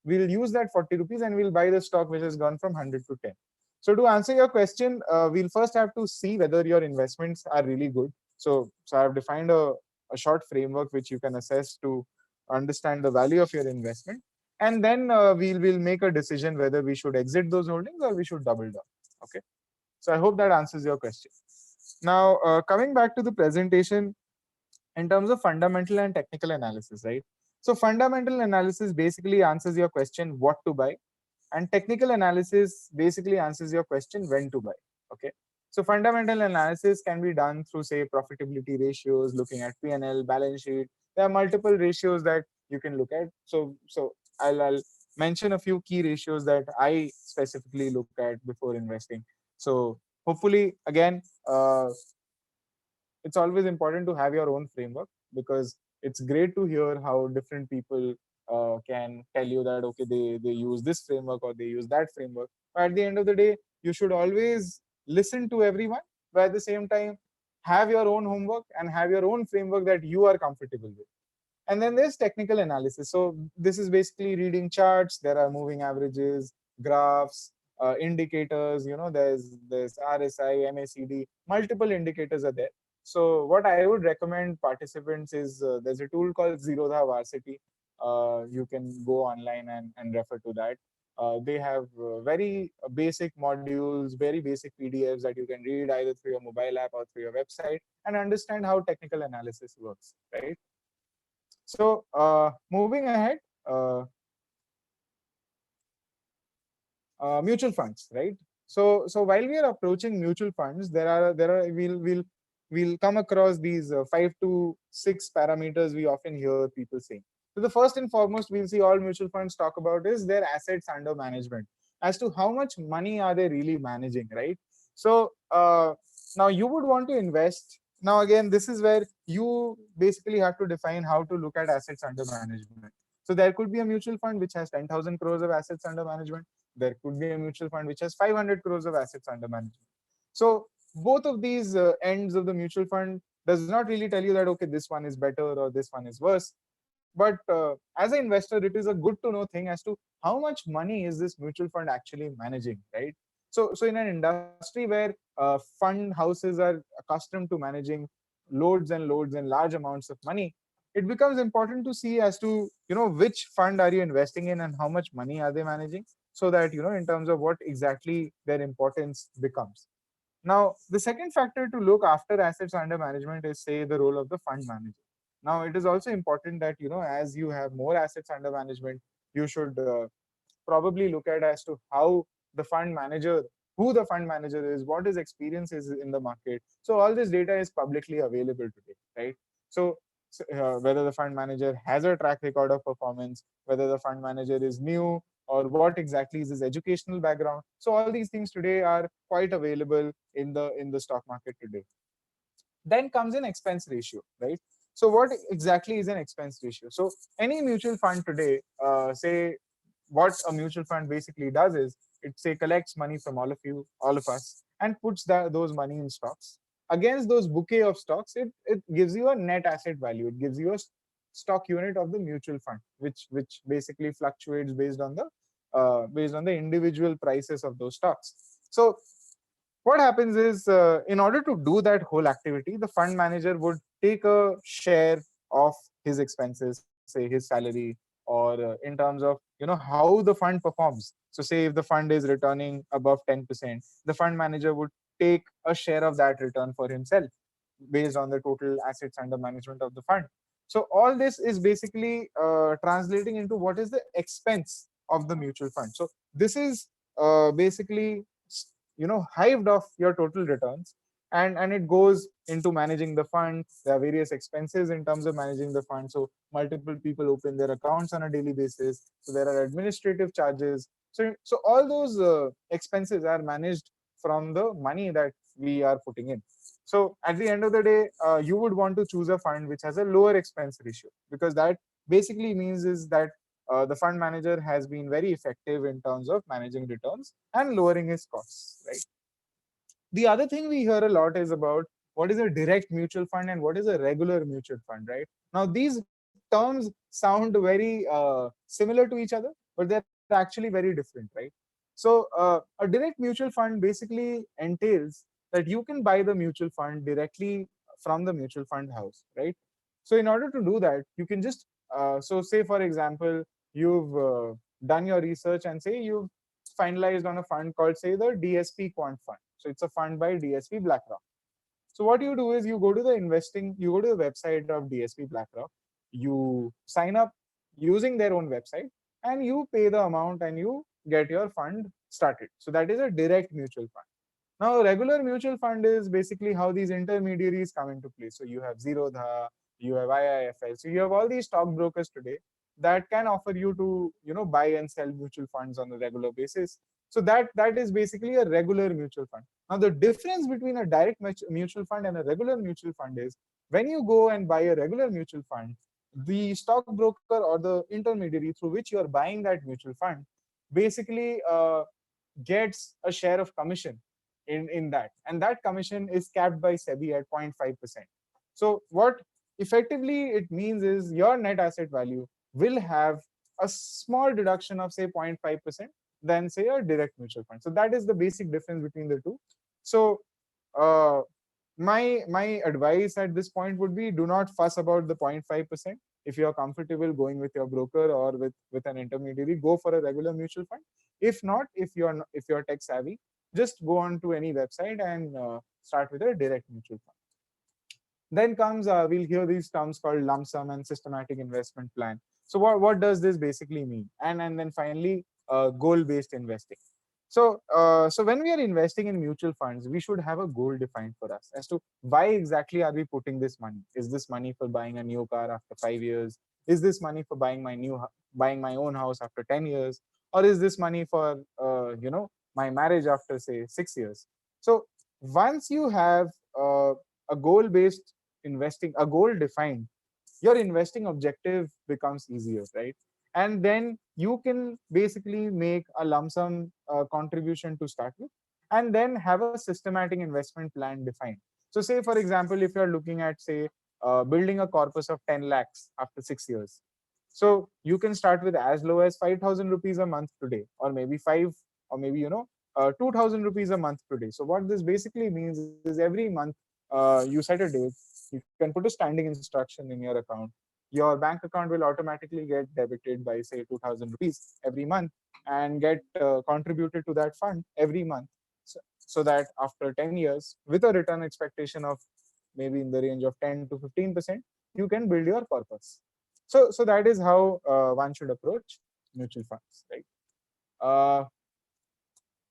we'll use that 40 rupees and we'll buy the stock which has gone from 100 to 10. So to answer your question, we'll first have to see whether your investments are really good. So I've defined a short framework which you can assess to understand the value of your investment. And then we'll make a decision whether we should exit those holdings or we should double down. Okay. So I hope that answers your question. Now, coming back to the presentation, in terms of fundamental and technical analysis, right? So fundamental analysis basically answers your question what to buy, and technical analysis basically answers your question when to buy. Okay. So fundamental analysis can be done through, say, profitability ratios, looking at P&L, balance sheet. There are multiple ratios that you can look at. So I'll mention a few key ratios that I specifically look at before investing. So hopefully, again, it's always important to have your own framework, because it's great to hear how different people can tell you that, okay, they use this framework or they use that framework. But at the end of the day, you should always listen to everyone, but at the same time have your own homework and have your own framework that you are comfortable with. And then there's technical analysis. So this is basically reading charts. There are moving averages, graphs, indicators. There's RSI, MACD, multiple indicators are there. So what I would recommend participants is, there's a tool called Zerodha Varsity. You can go online and refer to that. They have very basic modules, very basic PDFs that you can read either through your mobile app or through your website and understand how technical analysis works, right? So moving ahead, mutual funds, right? So while we are approaching mutual funds, we'll come across these 5 to 6 parameters we often hear people saying. So the first and foremost we'll see all mutual funds talk about is their assets under management, as to how much money are they really managing, right? So now you would want to invest. Now again, this is where you basically have to define how to look at assets under management. So there could be a mutual fund which has 10,000 crores of assets under management. There could be a mutual fund which has 500 crores of assets under management. So both of these ends of the mutual fund does not really tell you that, okay, this one is better or this one is worse. But as an investor, it is a good to know thing as to how much money is this mutual fund actually managing, right? So in an industry where fund houses are accustomed to managing loads and loads and large amounts of money, it becomes important to see as to, which fund are you investing in and how much money are they managing, so that, in terms of what exactly their importance becomes. Now, the second factor to look after assets under management is, say, the role of the fund manager. Now, it is also important that, as you have more assets under management, you should probably look at as to how the fund manager, who the fund manager is, what his experience is in the market. So all this data is publicly available today, right? So whether the fund manager has a track record of performance, whether the fund manager is new, or what exactly is his educational background. So all these things today are quite available in the stock market today. Then comes an expense ratio, right? So what exactly is an expense ratio? So any mutual fund today, say what a mutual fund basically does is it say collects money from all of you, all of us, and puts those money in stocks. Against those bouquet of stocks, it gives you a net asset value. It gives you a stock unit of the mutual fund, which basically fluctuates based on the individual prices of those stocks. So what happens is, in order to do that whole activity, the fund manager would take a share of his expenses, say his salary, or in terms of how the fund performs. So say if the fund is returning above 10%, the fund manager would take a share of that return for himself based on the total assets under management of the fund. So all this is basically translating into what is the expense of the mutual fund. So this is basically hived off your total returns, and it goes into managing the fund. There are various expenses in terms of managing the fund. So multiple people open their accounts on a daily basis, so there are administrative charges. So all those expenses are managed from the money that we are putting in. So at the end of the day, you would want to choose a fund which has a lower expense ratio, because that basically means is that the fund manager has been very effective in terms of managing returns and lowering his costs, right? The other thing we hear a lot is about what is a direct mutual fund and what is a regular mutual fund, right? Now, these terms sound very similar to each other, but they're actually very different, right? So a direct mutual fund basically entails that you can buy the mutual fund directly from the mutual fund house, right? So in order to do that, you can just so say for example, you've done your research and say you've finalized on a fund called say the DSP Quant Fund. So it's a fund by DSP BlackRock. So what you do is you go to the website of DSP BlackRock, you sign up using their own website, and you pay the amount and you get your fund started. So that is a direct mutual fund. Now, a regular mutual fund is basically how these intermediaries come into play. So you have Zerodha, you have IIFL. So you have all these stockbrokers today that can offer you to buy and sell mutual funds on a regular basis. So that is basically a regular mutual fund. Now, the difference between a direct mutual fund and a regular mutual fund is when you go and buy a regular mutual fund, the stockbroker or the intermediary through which you are buying that mutual fund basically gets a share of commission in that, and that commission is capped by SEBI at 0.5%. So what effectively it means is your net asset value will have a small deduction of say 0.5% than say a direct mutual fund. So that is the basic difference between the two. So uh, my advice at this point would be, do not fuss about the 0.5%. If you are comfortable going with your broker or with an intermediary, go for a regular mutual fund. If not, if you're tech savvy, just go on to any website and start with a direct mutual fund. Then comes, we'll hear these terms called lump sum and systematic investment plan. So what does this basically mean? And then finally, goal-based investing. So when we are investing in mutual funds, we should have a goal defined for us as to why exactly are we putting this money. Is this money for buying a new car after 5 years? Is this money for buying my own house after 10 years? Or is this money for my marriage after say 6 years? So once you have a goal-based investing, a goal defined, your investing objective becomes easier, right? And then you can basically make a lump sum contribution to start with, and then have a systematic investment plan defined. So say for example, if you're looking at say building a corpus of 10 lakhs after 6 years, so you can start with as low as 5,000 rupees a month today, or maybe 5, or maybe 2,000 rupees a month today. So what this basically means is every month you set a date, you can put a standing instruction in your account. Your bank account will automatically get debited by say 2,000 rupees every month and get contributed to that fund every month. So that after 10 years, with a return expectation of maybe in the range of 10 to 15%, you can build your corpus. So that is how one should approach mutual funds, right?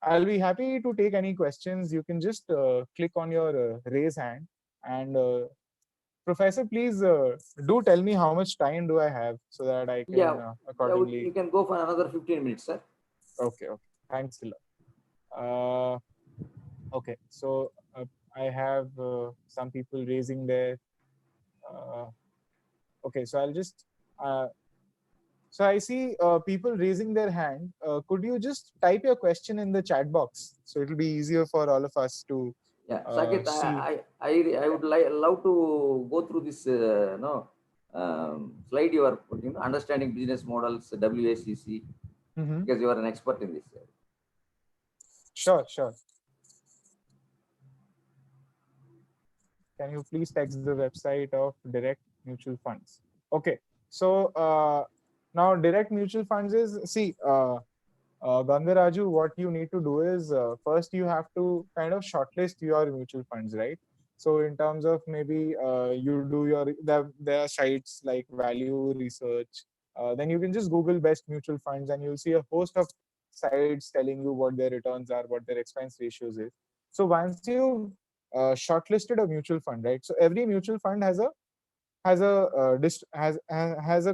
I'll be happy to take any questions. You can just click on your raise hand. And Professor, please do tell me how much time do I have so that I can Yeah, accordingly. you can go for another 15 minutes, sir. Okay, thanks a lot. Okay, so I have some people raising their. Okay, so I'll just. So I see people raising their hand. Could you just type your question in the chat box so it'll be easier for all of us to Yeah, Saket, see. I would love to go through this slide you are putting, understanding business models, WACC, because you are an expert in this. Sure. Can you please text the website of direct mutual funds? Okay, so now direct mutual funds is, see, Gangaraju, what you need to do is first you have to kind of shortlist your mutual funds, right? So in terms of maybe you do your, there are sites like Value Research. Then you can just Google best mutual funds and you'll see a host of sites telling you what their returns are, what their expense ratios is. So once you've shortlisted a mutual fund, right? So every mutual fund has a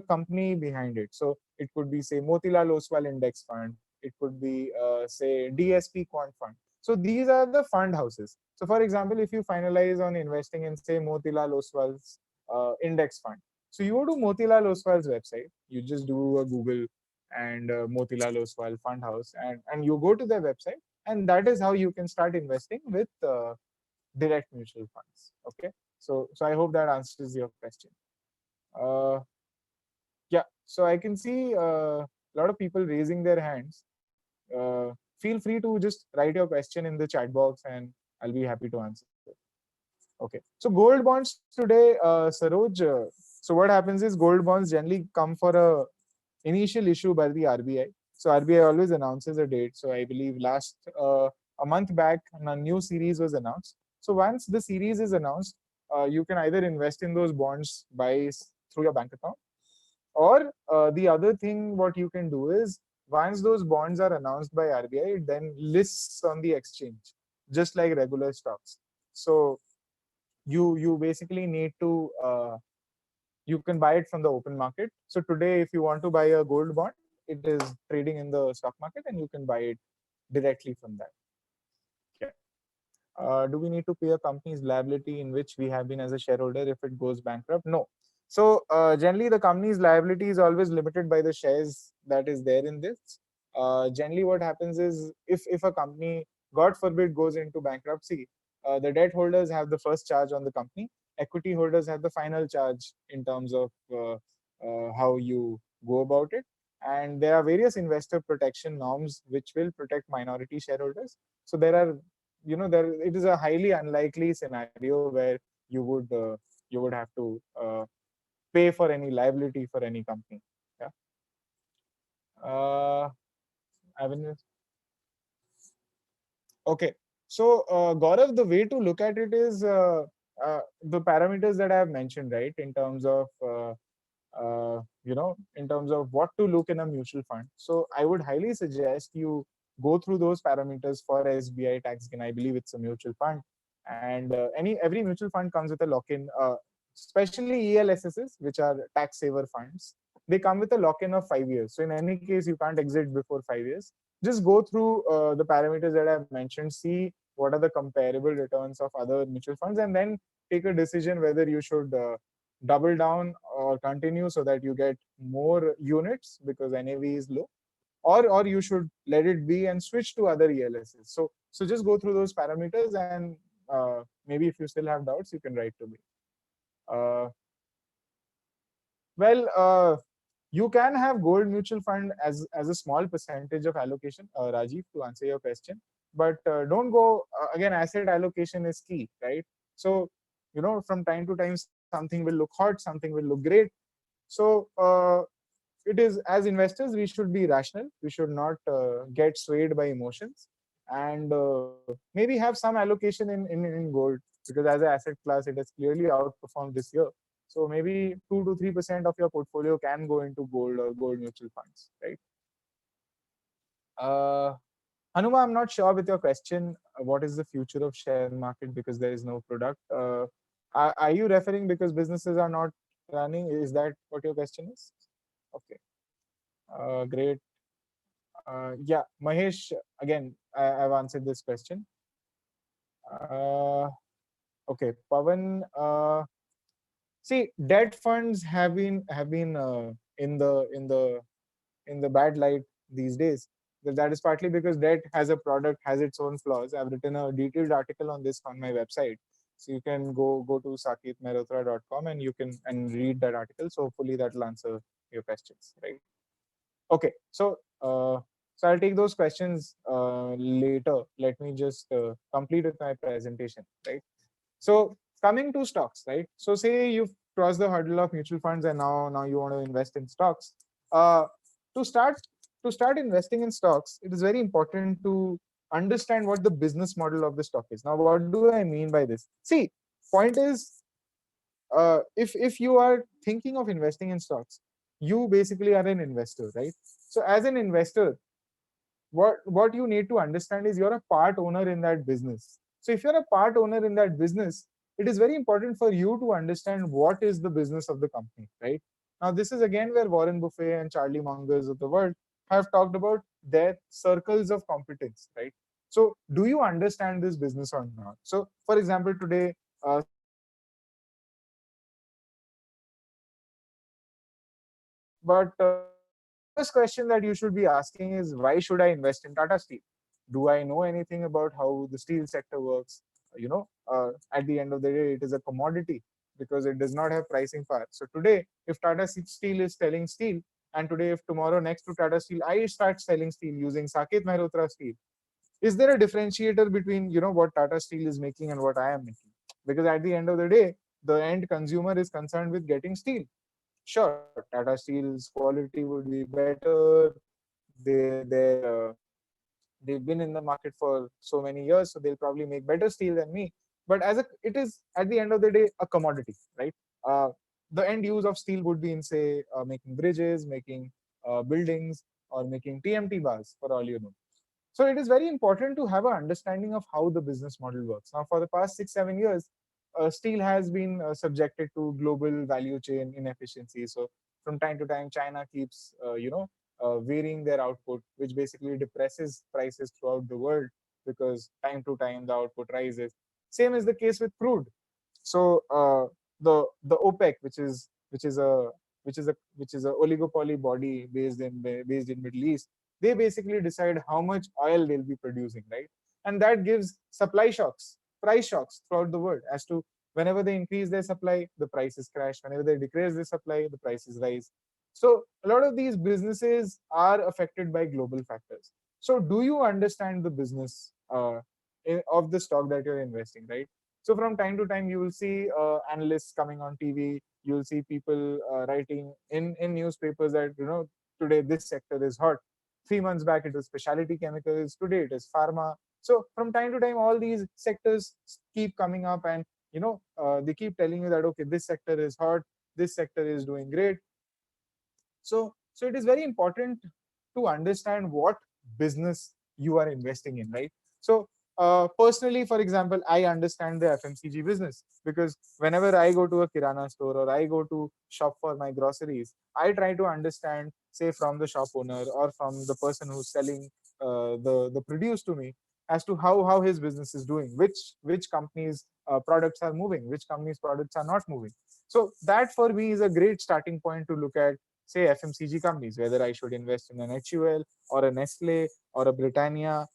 company behind it. So it could be, say, Motilal Oswal Index Fund. It could be say DSP Quant Fund. So these are the fund houses. So for example, if you finalize on investing in, say, Motilal Oswal's index fund, so you go to Motilal Oswal's website, you just do a Google and Motilal Oswal Fund House, and you go to their website, and that is how you can start investing with direct mutual funds. Okay, so I hope that answers your question. Yeah, so I can see a lot of people raising their hands. Feel free to just write your question in the chat box and I'll be happy to answer. Okay, so gold bonds today, Saroj, so what happens is gold bonds generally come for a initial issue by the RBI. So RBI always announces a date. So I believe last a month back, a new series was announced. So once the series is announced, you can either invest in those bonds through your bank account, or the other thing what you can do is once those bonds are announced by RBI, it then lists on the exchange, just like regular stocks. So you basically need to you can buy it from the open market. So today, if you want to buy a gold bond, it is trading in the stock market and you can buy it directly from that. Okay. Do we need to pay a company's liability in which we have been as a shareholder if it goes bankrupt? No. So generally, the company's liability is always limited by the shares that is there in this. Generally, what happens is if a company, God forbid, goes into bankruptcy, the debt holders have the first charge on the company. Equity holders have the final charge in terms of how you go about it. And there are various investor protection norms which will protect minority shareholders. So there are, it is a highly unlikely scenario where you would have to pay for any liability for any company. Yeah. Okay. So Gaurav, the way to look at it is the parameters that I have mentioned, right? In terms of in terms of what to look in a mutual fund. So I would highly suggest you go through those parameters for SBI Tax Gain. I believe it's a mutual fund, and every mutual fund comes with a lock-in, especially ELSSs, which are tax saver funds. They come with a lock-in of 5 years. So in any case, you can't exit before 5 years. Just go through the parameters that I've mentioned, see what are the comparable returns of other mutual funds, and then take a decision whether you should double down or continue so that you get more units because NAV is low, or you should let it be and switch to other ELSs. So just go through those parameters, and maybe if you still have doubts, you can write to me. You can have gold mutual fund as a small percentage of allocation, Rajiv, to answer your question. But don't go, again, asset allocation is key, right? So, from time to time, something will look hot, something will look great. So it is, as investors, we should be rational. We should not get swayed by emotions, and maybe have some allocation in gold, because as an asset class, it has clearly outperformed this year. So maybe 2 to 3% of your portfolio can go into gold or gold mutual funds, right? Hanuma, I'm not sure with your question, what is the future of share market because there is no product. Are you referring because businesses are not running? Is that what your question is? Okay, great. Yeah, Mahesh, again, I've answered this question. Okay, Pavan, see, debt funds have been in the bad light these days. That is partly because debt as a product has its own flaws. I've written a detailed article on this on my website. So you can go to saketmehrotra.com and you can and read that article. So hopefully that will answer your questions, right? Okay, so I'll take those questions later. Let me just complete with my presentation, right? So coming to stocks, right? So say you've crossed the hurdle of mutual funds and now you want to invest in stocks. Uh, to start to start investing in stocks, it is very important to understand what the business model of the stock is. Now, what do I mean by this? See, point is, if you are thinking of investing in stocks, you basically are an investor, right? So as an investor, what you need to understand is you're a part owner in that business. So if you're a part owner in that business, it is very important for you to understand what is the business of the company, right? Now this is again where Warren Buffett and Charlie Mungers of the world have talked about their circles of competence, right? So do you understand this business or not? So for example, today, but the first question that you should be asking is, why should I invest in Tata Steel? Do I know anything about how the steel sector works? At the end of the day, it is a commodity because it does not have pricing power. So today, if Tata Steel is selling steel, and today, if tomorrow next to Tata Steel, I start selling steel using Saket Mehrotra steel, is there a differentiator between what Tata Steel is making and what I am making? Because at the end of the day, the end consumer is concerned with getting steel. Sure, Tata Steel's quality would be better. They've been in the market for so many years, so they'll probably make better steel than me. But it is at the end of the day a commodity, right? Uh, the end use of steel would be in, say, making bridges, making buildings, or making TMT bars, for all you know. So it is very important to have an understanding of how the business model works. Now, for the past 6-7 years, steel has been subjected to global value chain inefficiency. So from time to time, China keeps, varying their output, which basically depresses prices throughout the world because time to time the output rises. Same is the case with crude. So the OPEC, which is a oligopoly body based in Middle East, they basically decide how much oil they'll be producing, right? And that gives supply shocks, price shocks throughout the world as to whenever they increase their supply, the prices crash. Whenever they decrease their supply, the prices rise. So a lot of these businesses are affected by global factors. So do you understand the business of the stock that you're investing, right? So from time to time, you will see analysts coming on TV. You will see people writing in newspapers that today this sector is hot. 3 months back it was specialty chemicals. Today it is pharma. So from time to time, all these sectors keep coming up, and they keep telling you that okay, this sector is hot. This sector is doing great. So it is very important to understand what business you are investing in, right? So personally, for example, I understand the FMCG business because whenever I go to a kirana store or I go to shop for my groceries, I try to understand, say, from the shop owner or from the person who's selling the produce to me, as to how his business is doing, which companies products are moving, which companies products are not moving. So that for me is a great starting point to look at, say, FMCG companies, whether I should invest in an HUL or a Nestle or a Britannia.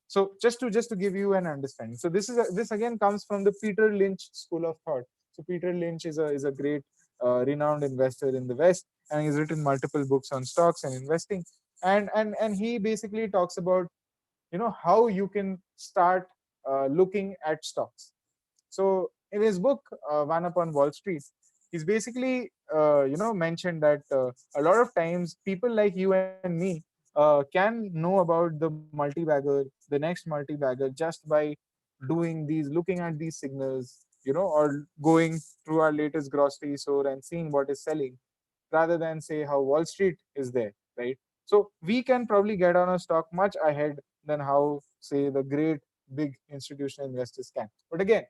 So just to give you an understanding. So this again comes from the Peter Lynch school of thought. So Peter Lynch is a great renowned investor in the West, and he's written multiple books on stocks and investing. And he basically talks about how you can start looking at stocks. So in his book, One Up on Wall Street, he's basically mentioned that a lot of times people like you and me can know about the multi-bagger, the next multi-bagger, just by looking at these signals, or going through our latest grocery store and seeing what is selling, rather than say how Wall Street is there, right? So we can probably get on a stock much ahead than how, say, the great big institutional investors can. But again,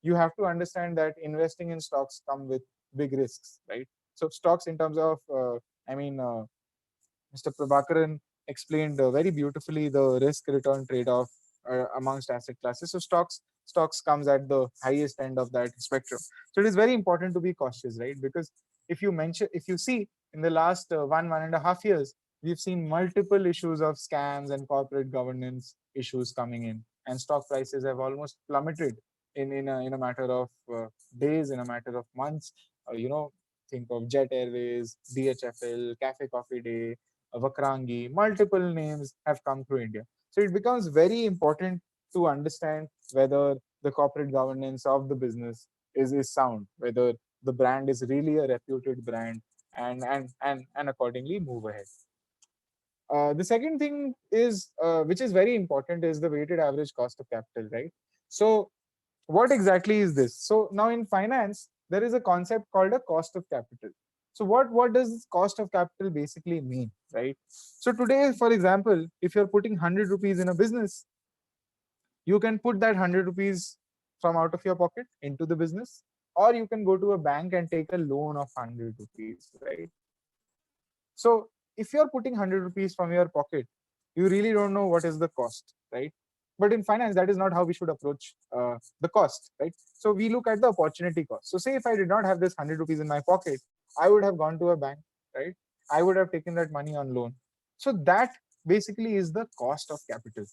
you have to understand that investing in stocks come with big risks, right? So stocks, in terms of, I mean, Mr. Prabhakaran explained very beautifully the risk return trade-off amongst asset classes. So stocks comes at the highest end of that spectrum. So it is very important to be cautious, right? Because if you see in the last 1.5 years, we've seen multiple issues of scams and corporate governance issues coming in, and stock prices have almost plummeted in a matter of days, in a matter of months. Think of Jet Airways, DHFL, Cafe Coffee Day, Vakrangi, multiple names have come through India. So it becomes very important to understand whether the corporate governance of the business is sound, whether the brand is really a reputed brand, and accordingly move ahead. The second thing is, which is very important, is the weighted average cost of capital, right? So what exactly is this? So now in finance, there is a concept called a cost of capital. So what does this cost of capital basically mean, right? So today, for example, if you're putting 100 rupees in a business, you can put that 100 rupees from out of your pocket into the business, or you can go to a bank and take a loan of 100 rupees, right? So if you're putting 100 rupees from your pocket, you really don't know what is the cost, right? But in finance, that is not how we should approach the cost, right? So we look at the opportunity cost. So say if I did not have this 100 rupees in my pocket, I would have gone to a bank, right? I would have taken that money on loan. So that basically is the cost of capital.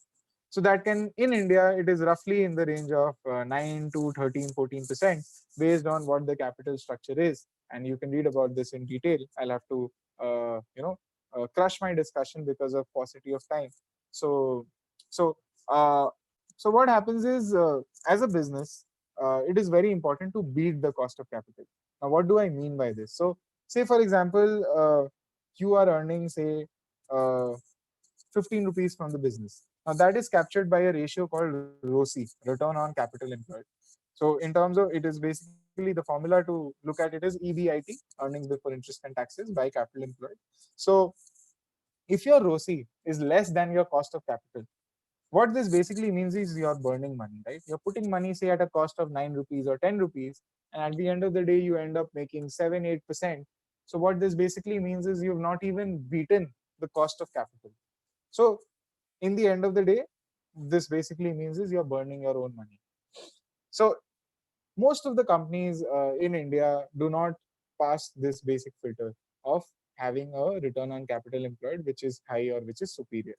So that can, in India, it is roughly in the range of 9 to 13, 14% based on what the capital structure is. And you can read about this in detail. I'll have to, crush my discussion because of paucity of time. So, so, uh, so what happens is, as a business, it is very important to beat the cost of capital. Now, what do I mean by this? So, say for example, you are earning, say, uh, 15 rupees from the business. Now that is captured by a ratio called ROCE, return on capital employed. So in terms of, it is basically, the formula to look at it is EBIT, earnings before interest and taxes, by capital employed. So if your ROCE is less than your cost of capital, what this basically means is you're burning money, right? You're putting money, say, at a cost of 9 rupees or 10 rupees, and at the end of the day, you end up making 7, 8%. So what this basically means is you've not even beaten the cost of capital. So in the end of the day, this basically means is you're burning your own money. So most of the companies in India do not pass this basic filter of having a return on capital employed which is high or which is superior.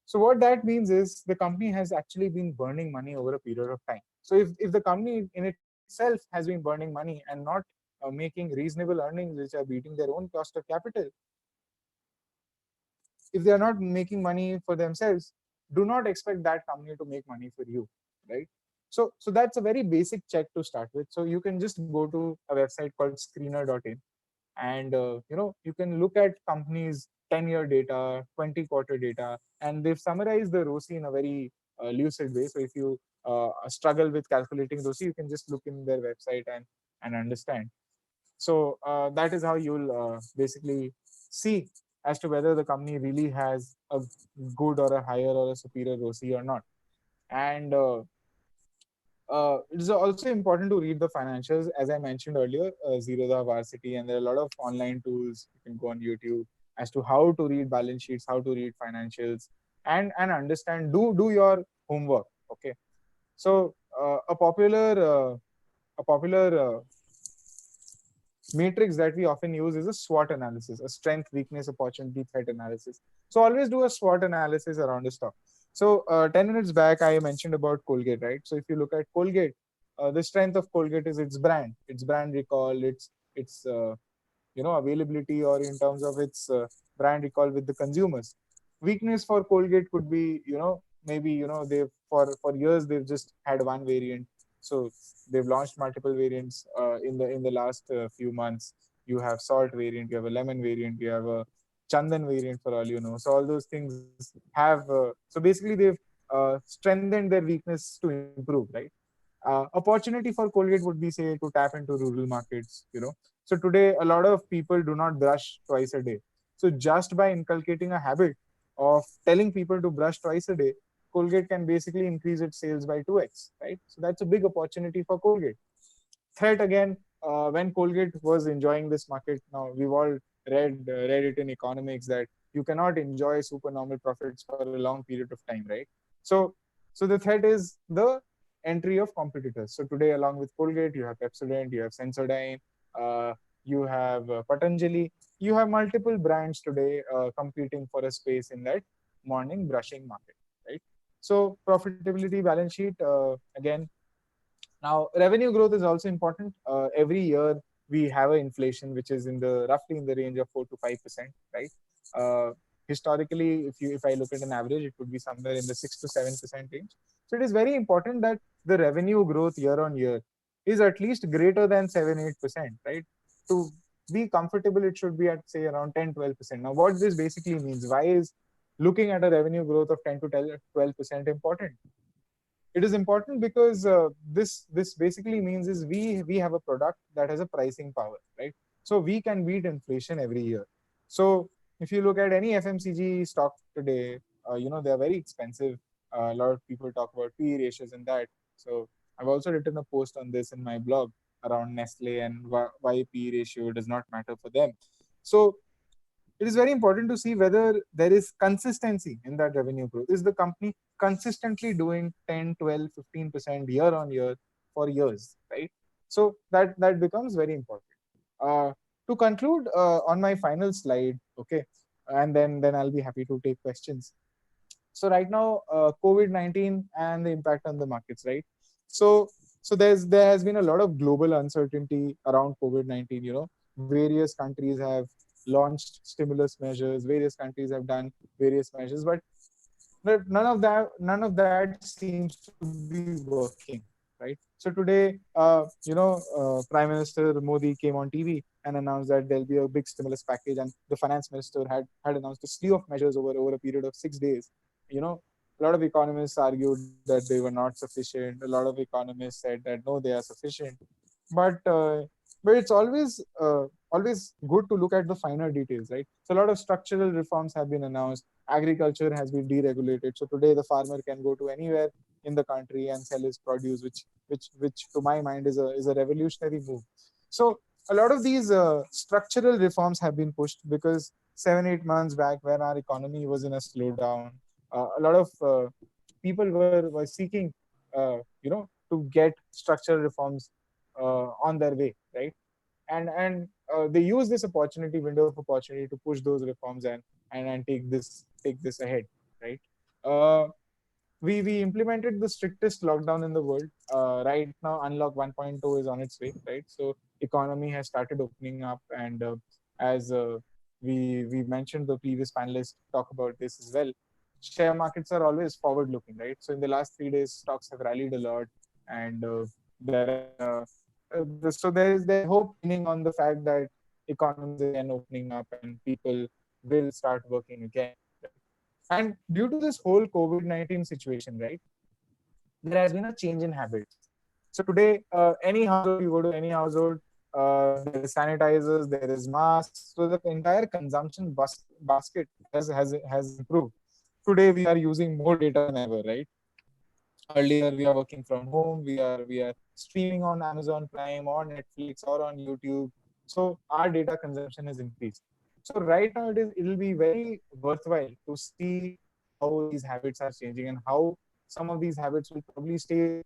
So what that means is the company has actually been burning money over a period of time. So if the company in itself has been burning money and not making reasonable earnings which are beating their own cost of capital, if they are not making money for themselves, do not expect that company to make money for you, right? So that's a very basic check to start with. So you can just go to a website called screener.in, and you can look at companies 10-year data, 20-quarter data, and they've summarized the ROCE in a very lucid way. So if you struggle with calculating ROCE, you can just look in their website and understand. So that is how you'll basically see as to whether the company really has a good or a higher or a superior ROCE or not. And it is also important to read the financials. As I mentioned earlier, Zerodha Varsity, and there are a lot of online tools. You can go on YouTube as to how to read balance sheets, how to read financials, and understand. Do your homework. Okay. So a popular matrix that we often use is a SWOT analysis, a strength, weakness, opportunity, threat analysis. So always do a SWOT analysis around a stock. So 10 minutes back, I mentioned about Colgate, right? So if you look at Colgate, the strength of Colgate is its brand recall, its availability, or in terms of its brand recall with the consumers. Weakness for Colgate could be, maybe, they've for years they've just had one variant. So they've launched multiple variants in the last few months. You have salt variant, you have a lemon variant, you have a chandan variant, for all you know. So all those things have so basically they've strengthened their weakness to improve, right? Opportunity for Colgate would be, say, to tap into rural markets, you know. So today, a lot of people do not brush twice a day. So just by inculcating a habit of telling people to brush twice a day, Colgate can basically increase its sales by 2x, right? So that's a big opportunity for Colgate. Threat again, when Colgate was enjoying this market, now we've all read it in economics that you cannot enjoy supernormal profits for a long period of time, right? So so the threat is the entry of competitors. So today, along with Colgate, you have Pepsodent, you have Sensodyne, you have Patanjali, you have multiple brands today competing for a space in that morning brushing market, right? So profitability, balance sheet, again, now, revenue growth is also important. Every year we have an inflation which is in the roughly in the range of 4 to 5%, right? Historically, if I look at an average, it would be somewhere in the 6 to 7% range. So it is very important that the revenue growth year on year is at least greater than 7-8%, right? To be comfortable, it should be at say around 10-12%. Now, what this basically means, why is looking at a revenue growth of 10 to 12% important? It is important because this basically means is we have a product that has a pricing power, right? So we can beat inflation every year. So if you look at any FMCG stock today, you know, they are very expensive. A lot of people talk about PE ratios and that. So I've also written a post on this in my blog around Nestle and why PE ratio does not matter for them. So it is very important to see whether there is consistency in that revenue growth. Is the company consistently doing 10, 12, 15% year on year for years, right? So that becomes very important. To conclude, on my final slide, okay, and then I'll be happy to take questions. So right now, COVID-19 and the impact on the markets, right? So there has been a lot of global uncertainty around COVID-19. You know, various countries have launched stimulus measures, various countries have done various measures, but none of that seems to be working, right? So today, Prime Minister Modi came on TV and announced that there'll be a big stimulus package, and the finance minister had announced a slew of measures over a period of 6 days. You know, a lot of economists argued that they were not sufficient. A lot of economists said that no, they are sufficient, but uh, but it's always good to look at the finer details, right? So a lot of structural reforms have been announced. Agriculture has been deregulated, so today the farmer can go to anywhere in the country and sell his produce, which to my mind is a revolutionary move. So a lot of these structural reforms have been pushed because 7-8 months back, when our economy was in a slowdown, a lot of people were seeking, to get structural reforms on their way, right? And they use this window of opportunity to push those reforms and take this ahead, right? Uh, we implemented the strictest lockdown in the world. Right now, Unlock 1.0 is on its way, right? So economy has started opening up, and as we mentioned, the previous panelists talk about this as well. Share markets are always forward looking, right? So in the last 3 days, stocks have rallied a lot, and so there's hope leaning on the fact that economies again opening up and people will start working again. And due to this whole COVID-19 situation, right, there has been a change in habits. So today, any household, you go to any household, there is sanitizers, there is masks. So the entire consumption basket has improved. Today, we are using more data than ever, right? Earlier, we are working from home. We are streaming on Amazon Prime or Netflix or on YouTube. So our data consumption has increased. So right now, it'll be very worthwhile to see how these habits are changing and how some of these habits will probably stay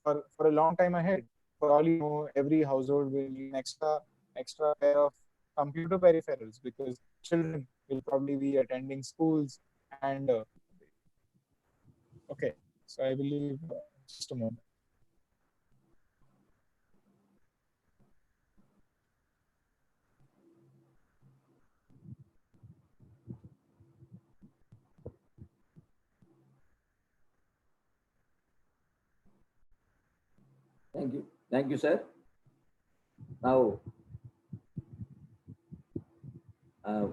for a long time ahead. For all you know, every household will need an extra pair of computer peripherals because children will probably be attending schools. And okay, so I believe just a moment. Thank you, sir. Now, uh,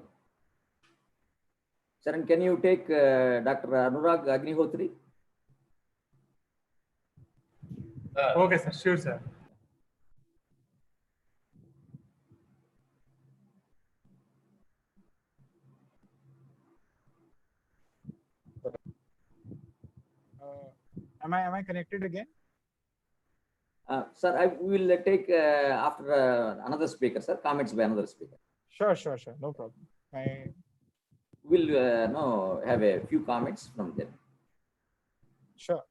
Sharon, can you take Dr. Anurag Agnihotri? Okay, sir. Sure, sir. Am I connected again? Sir, I will take after another speaker, sir, comments by another speaker. Sure, sure, sure. No problem. We'll no, have a few comments from them. Sure.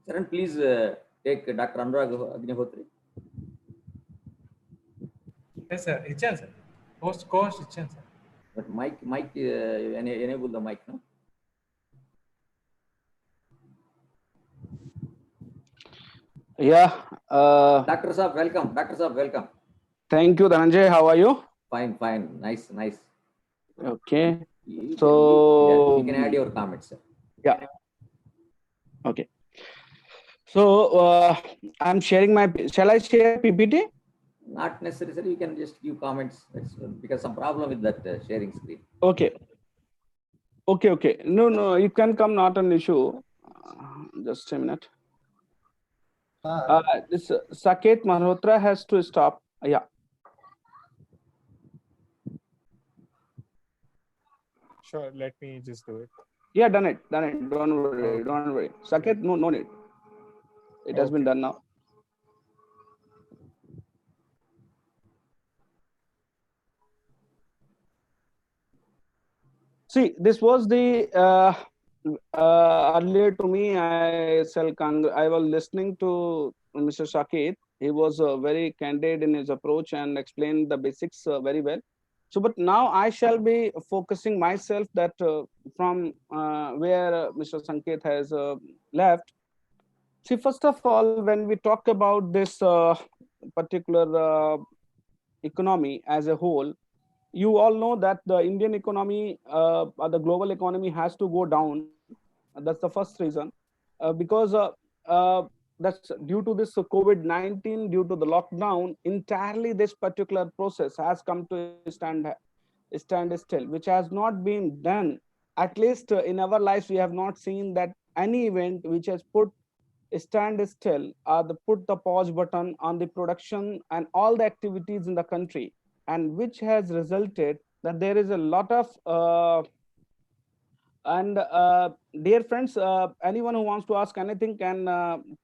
Sharan, please take Dr. Anurag Agnihotri. Yes, sir. Ichan, sir. Co-host Ichan, sir. But mic, enable the mic, no? Yeah. Dr. Saab, welcome. Dr. Saab, welcome. Thank you, Dhananjay. How are you? Fine, fine. Nice, nice. Okay. You So, can add your comments, sir. Yeah. Okay. So, I'm sharing my. Shall I share PPT? Not necessary, sir. You can just give comments. That's because some problem with that sharing screen. Okay. Okay. Okay. No, no. You can come. Not an issue. Just a minute. This Saket Malhotra has to stop. Yeah. Sure. Let me just do it. Yeah. Done it. Done it. Don't worry. Okay. Don't worry. Saket, no, no need. It has been Okay. done now. See, this was the earlier to me. I was listening to Mr. Shakit. He was very candid in his approach and explained the basics very well. So, but now I shall be focusing myself that from where Mr. Sanket has left. See, first of all, when we talk about this particular economy as a whole, you all know that the Indian economy, the global economy has to go down. That's the first reason, because that's due to this COVID-19, due to the lockdown. Entirely, this particular process has come to stand still, which has not been done. At least in our lives, we have not seen that any event which has put stand still, put the pause button on the production and all the activities in the country, and which has resulted that there is a lot of dear friends, anyone who wants to ask anything can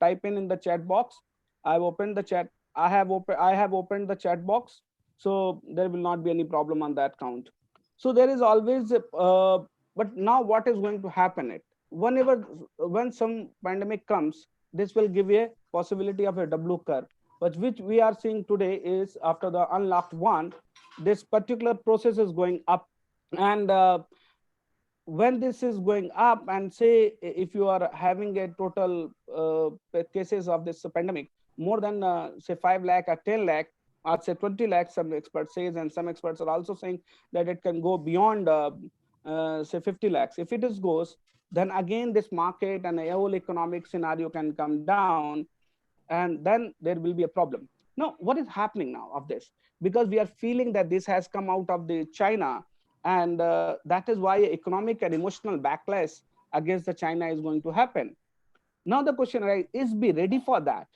type in the chat box. I've opened the chat. I have opened the chat box, so there will not be any problem on that count. So there is always but now what is going to happen? When some pandemic comes, this will give a possibility of a W curve. But which we are seeing today is after the unlocked one, this particular process is going up. And when this is going up, and say if you are having a total cases of this pandemic, more than say 5 lakh or 10 lakh, or say 20 lakh, some experts say, and some experts are also saying that it can go beyond say 50 lakhs. If it goes, then again this market and the whole economic scenario can come down, and then there will be a problem. Now, what is happening now of this? Because we are feeling that this has come out of the China, and that is why economic and emotional backlash against the China is going to happen. Now the question is be ready for that?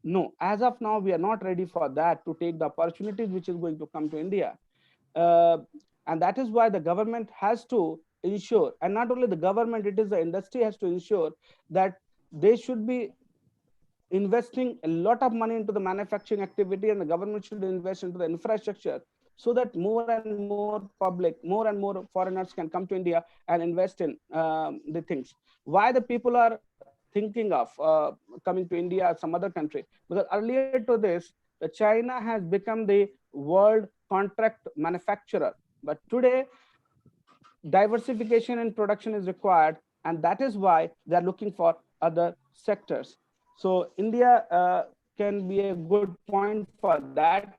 No, as of now, we are not ready for that, to take the opportunities which is going to come to India. And that is why the government has to ensure, and not only the government, it is the industry has to ensure that they should be investing a lot of money into the manufacturing activity, and the government should invest into the infrastructure, so that more and more public, more and more foreigners can come to India and invest in the things. Why the people are thinking of coming to India or some other country? Because earlier to this, the China has become the world contract manufacturer. But today, diversification in production is required, and that is why they are looking for other sectors. So India can be a good point for that.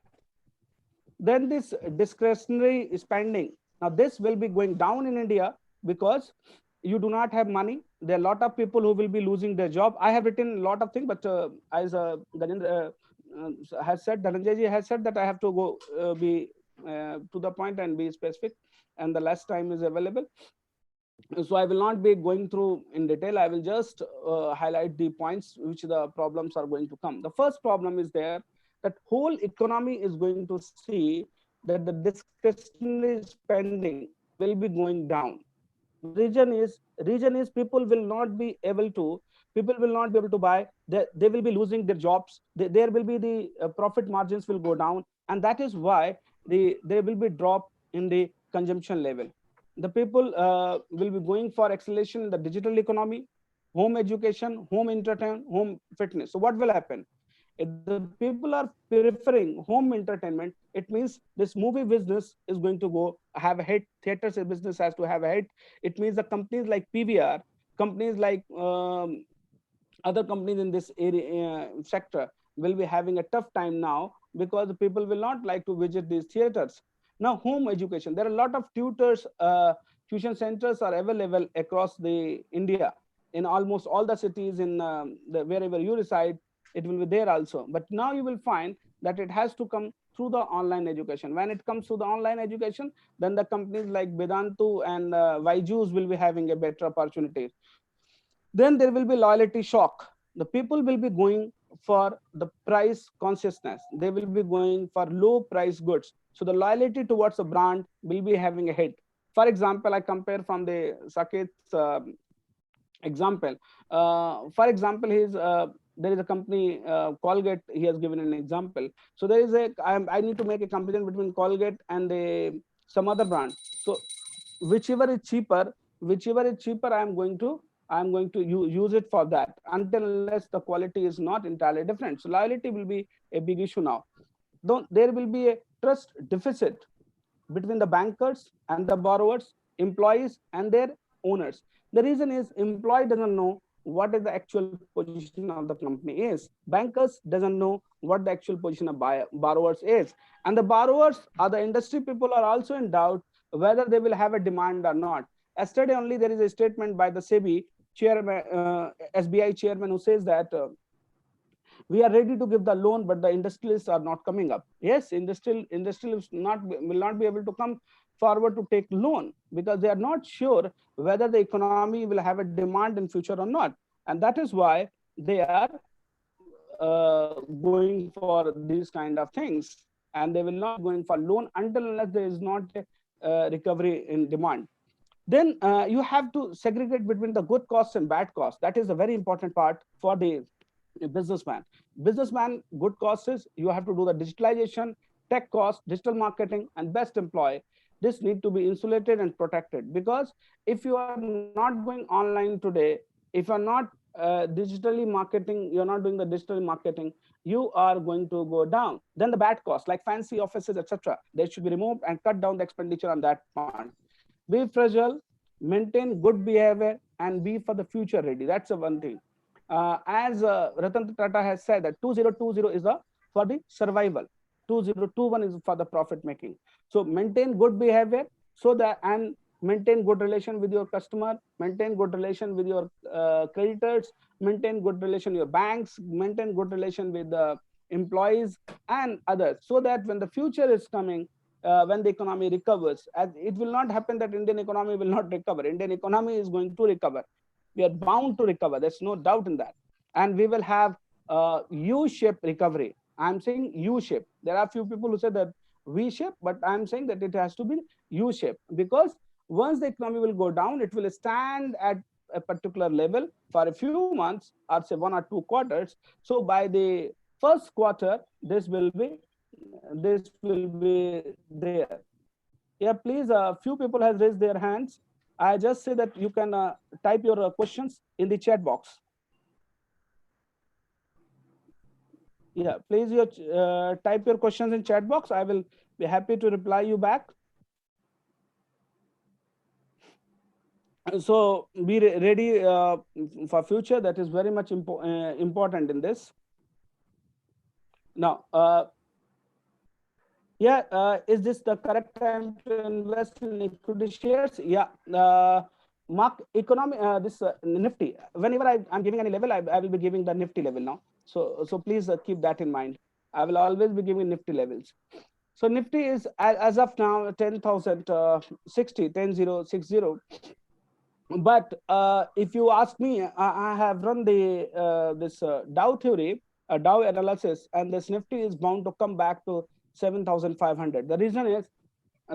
Then this discretionary spending. Now this will be going down in India because you do not have money. There are a lot of people who will be losing their job. I have written a lot of things, but as has said, Dhananjay has said that I have to go be to the point and be specific, and the less time is available. So I will not be going through in detail. I will just highlight the points which the problems are going to come. The first problem is there that whole economy is going to see that the discretionary spending will be going down. Reason is people will not be able to buy. They will be losing their jobs. There will be the profit margins will go down, and that is why there will be drop in the consumption level. The people will be going for acceleration in the digital economy, home education, home entertainment, home fitness. So what will happen? If the people are preferring home entertainment, it means this movie business is going to go have a hit. Theaters business has to have a hit. It means the companies like PVR, companies like other companies in this area sector will be having a tough time now, because the people will not like to visit these theaters. Now, home education, there are a lot of tutors, tuition centers are available across the India, in almost all the cities, in wherever you reside, it will be there also. But now you will find that it has to come through the online education. When it comes to the online education, then the companies like Vedantu and Byju's will be having a better opportunity. Then there will be loyalty shock. The people will be going for the price consciousness. They will be going for low price goods. So the loyalty towards a brand will be having a hit. For example, I compare from the Saket's example. For example, there is a company, Colgate, he has given an example. So there is I need to make a comparison between Colgate and some other brand. So whichever is cheaper, I am going to use it for that, until unless the quality is not entirely different. So loyalty will be a big issue now. There will be a trust deficit between the bankers and the borrowers, employees and their owners. The reason is employee doesn't know what is the actual position of the company is. Bankers doesn't know what the actual position of borrowers is. And the borrowers or the industry people are also in doubt whether they will have a demand or not. Yesterday only there is a statement by the SEBI chairman, SBI chairman, who says that we are ready to give the loan, but the industrialists are not coming up. Yes, industrialists will not be able to come forward to take loan, because they are not sure whether the economy will have a demand in future or not. And that is why they are going for these kind of things, and they will not going for loan until unless there is not a recovery in demand. Then you have to segregate between the good costs and bad costs. That is a very important part for the businessman. Good costs is you have to do the digitalization, tech cost, digital marketing, and best employee. This need to be insulated and protected, because if you are not going online today, if you are not digitally marketing, you're not doing the digital marketing, you are going to go down. Then the bad costs like fancy offices, etc., they should be removed and cut down the expenditure on that part. Be fragile, maintain good behavior, and be for the future ready. That's the one thing. As Ratan Tata has said, that 2020 is for the survival, 2021 is for the profit making. So maintain good behavior, so that, and maintain good relation with your customer, maintain good relation with your creditors, maintain good relation with your banks, maintain good relation with the employees and others, so that when the future is coming, when the economy recovers, as it will not happen that Indian economy will not recover. Indian economy is going to recover. We are bound to recover. There's no doubt in that. And we will have U-shaped recovery. I'm saying U-shape. There are a few people who say that V-shape, but I'm saying that it has to be U-shape, because once the economy will go down, it will stand at a particular level for a few months, or say 1 or 2 quarters. So by the first quarter, this will be there. Yeah, please, a few people have raised their hands. I just say that you can type your questions in the chat box. Yeah, please type your questions in chat box. I will be happy to reply you back. So be ready for future. That is very much important in this. Now, is this the correct time to invest in equity shares? Yeah, mark economy, this Nifty. Whenever I'm giving any level, I will be giving the Nifty level now. So please keep that in mind. I will always be giving Nifty levels. So Nifty is as of now 10,060, 10,060. But if you ask me, I have run the this Dow theory, Dow analysis, and this Nifty is bound to come back to 7,500. The reason is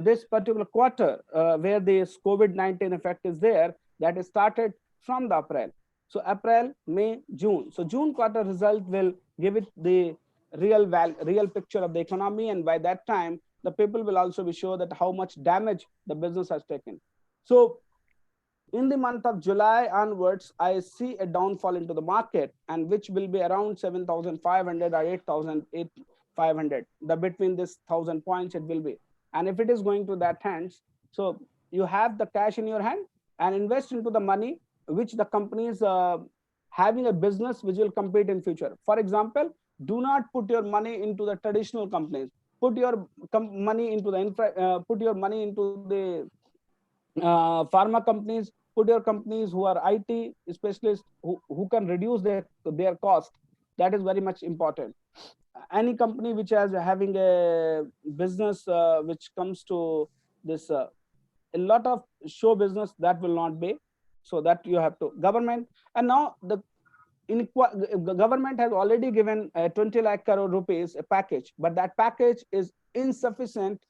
this particular quarter where this COVID-19 effect is there, that is started from the April. So April, May, June. So June quarter result will give it the real picture of the economy, and by that time, the people will also be sure that how much damage the business has taken. So in the month of July onwards, I see a downfall into the market, and which will be around 7,500 or 8,500. The between this 1,000 points it will be. And if it is going to that hands, so you have the cash in your hand and invest into the money which the companies having a business which will compete in future. For example, do not put your money into the traditional companies. Put your money into the put your money into the pharma companies. Put your companies who are IT specialists who can reduce their cost. That is very much important. Any company which has having a business which comes to this a lot of show business, that will not be. So that you have to government. And now the government has already given 20 lakh crore rupees a package, but that package is insufficient,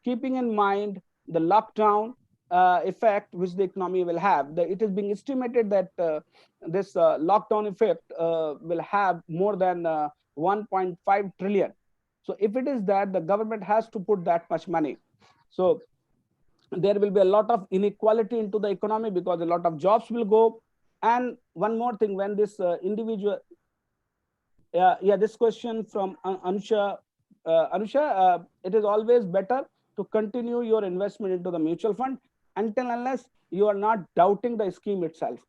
keeping in mind the lockdown effect which the economy will have. It is being estimated that this lockdown effect will have more than 1.5 trillion. So if it is that, the government has to put that much money. So there will be a lot of inequality into the economy because a lot of jobs will go. And one more thing, when this individual, this question from Anusha. Anusha, it is always better to continue your investment into the mutual fund until unless you are not doubting the scheme itself.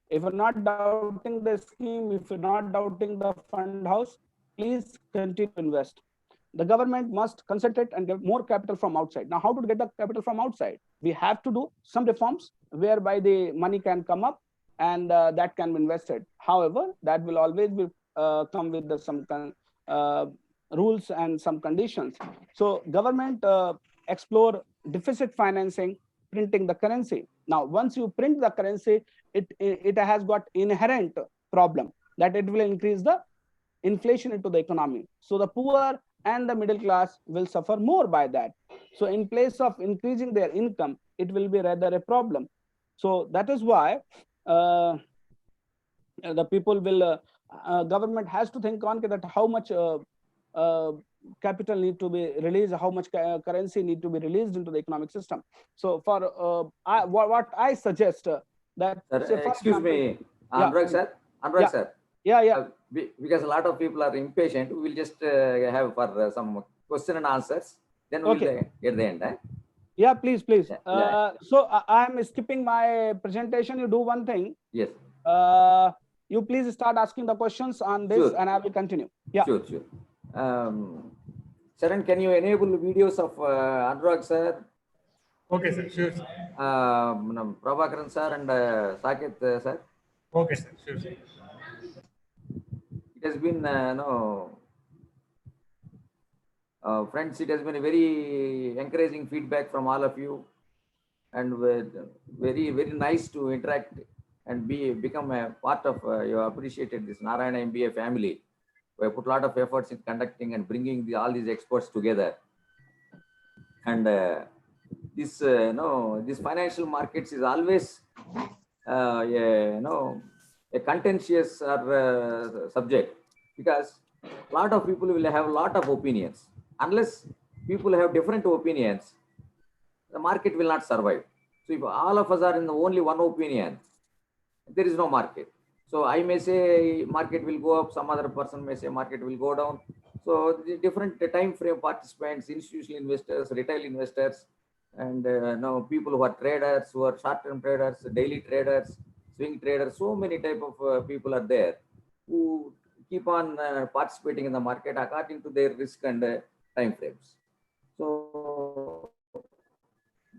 If you're not doubting the scheme, if you're not doubting the fund house, please continue to invest. The government must concentrate and get more capital from outside. Now, how to get the capital from outside? We have to do some reforms whereby the money can come up and that can be invested. However, that will always be come with some rules and some conditions. So government explore deficit financing, printing the currency. Now, once you print the currency, it has got inherent problem that it will increase the inflation into the economy. So the poor and the middle class will suffer more by that. So in place of increasing their income, it will be rather a problem. So that is why the people will, government has to think on that how much capital need to be released, how much currency need to be released into the economic system. So for what I suggest that, sir, excuse me, Anurag sir. Anurag sir. Because a lot of people are impatient, we will just have for some question and answers. Then we will get the end. Yeah, please. So I'm skipping my presentation. You do one thing. Yes. You please start asking the questions on this, and I will continue. Yeah. Sure. Sharon, can you enable videos of Anurag sir? Okay, sir. Sure, sir. Prabhakaran sir and Saket sir. Okay, sir. Sure, sir. It has been friends, it has been a very encouraging feedback from all of you, and very nice to interact and become a part of you appreciated this Narayana MBA family. We have put a lot of efforts in conducting and bringing all these experts together. And this financial markets is always a contentious subject, because a lot of people will have a lot of opinions. Unless people have different opinions, the market will not survive. So if all of us are in the only one opinion, there is no market. So I may say market will go up, some other person may say market will go down. So the different time frame participants, institutional investors, retail investors, and people who are traders, who are short-term traders, daily traders, swing traders, so many type of people are there who keep on participating in the market according to their risk and time frames. So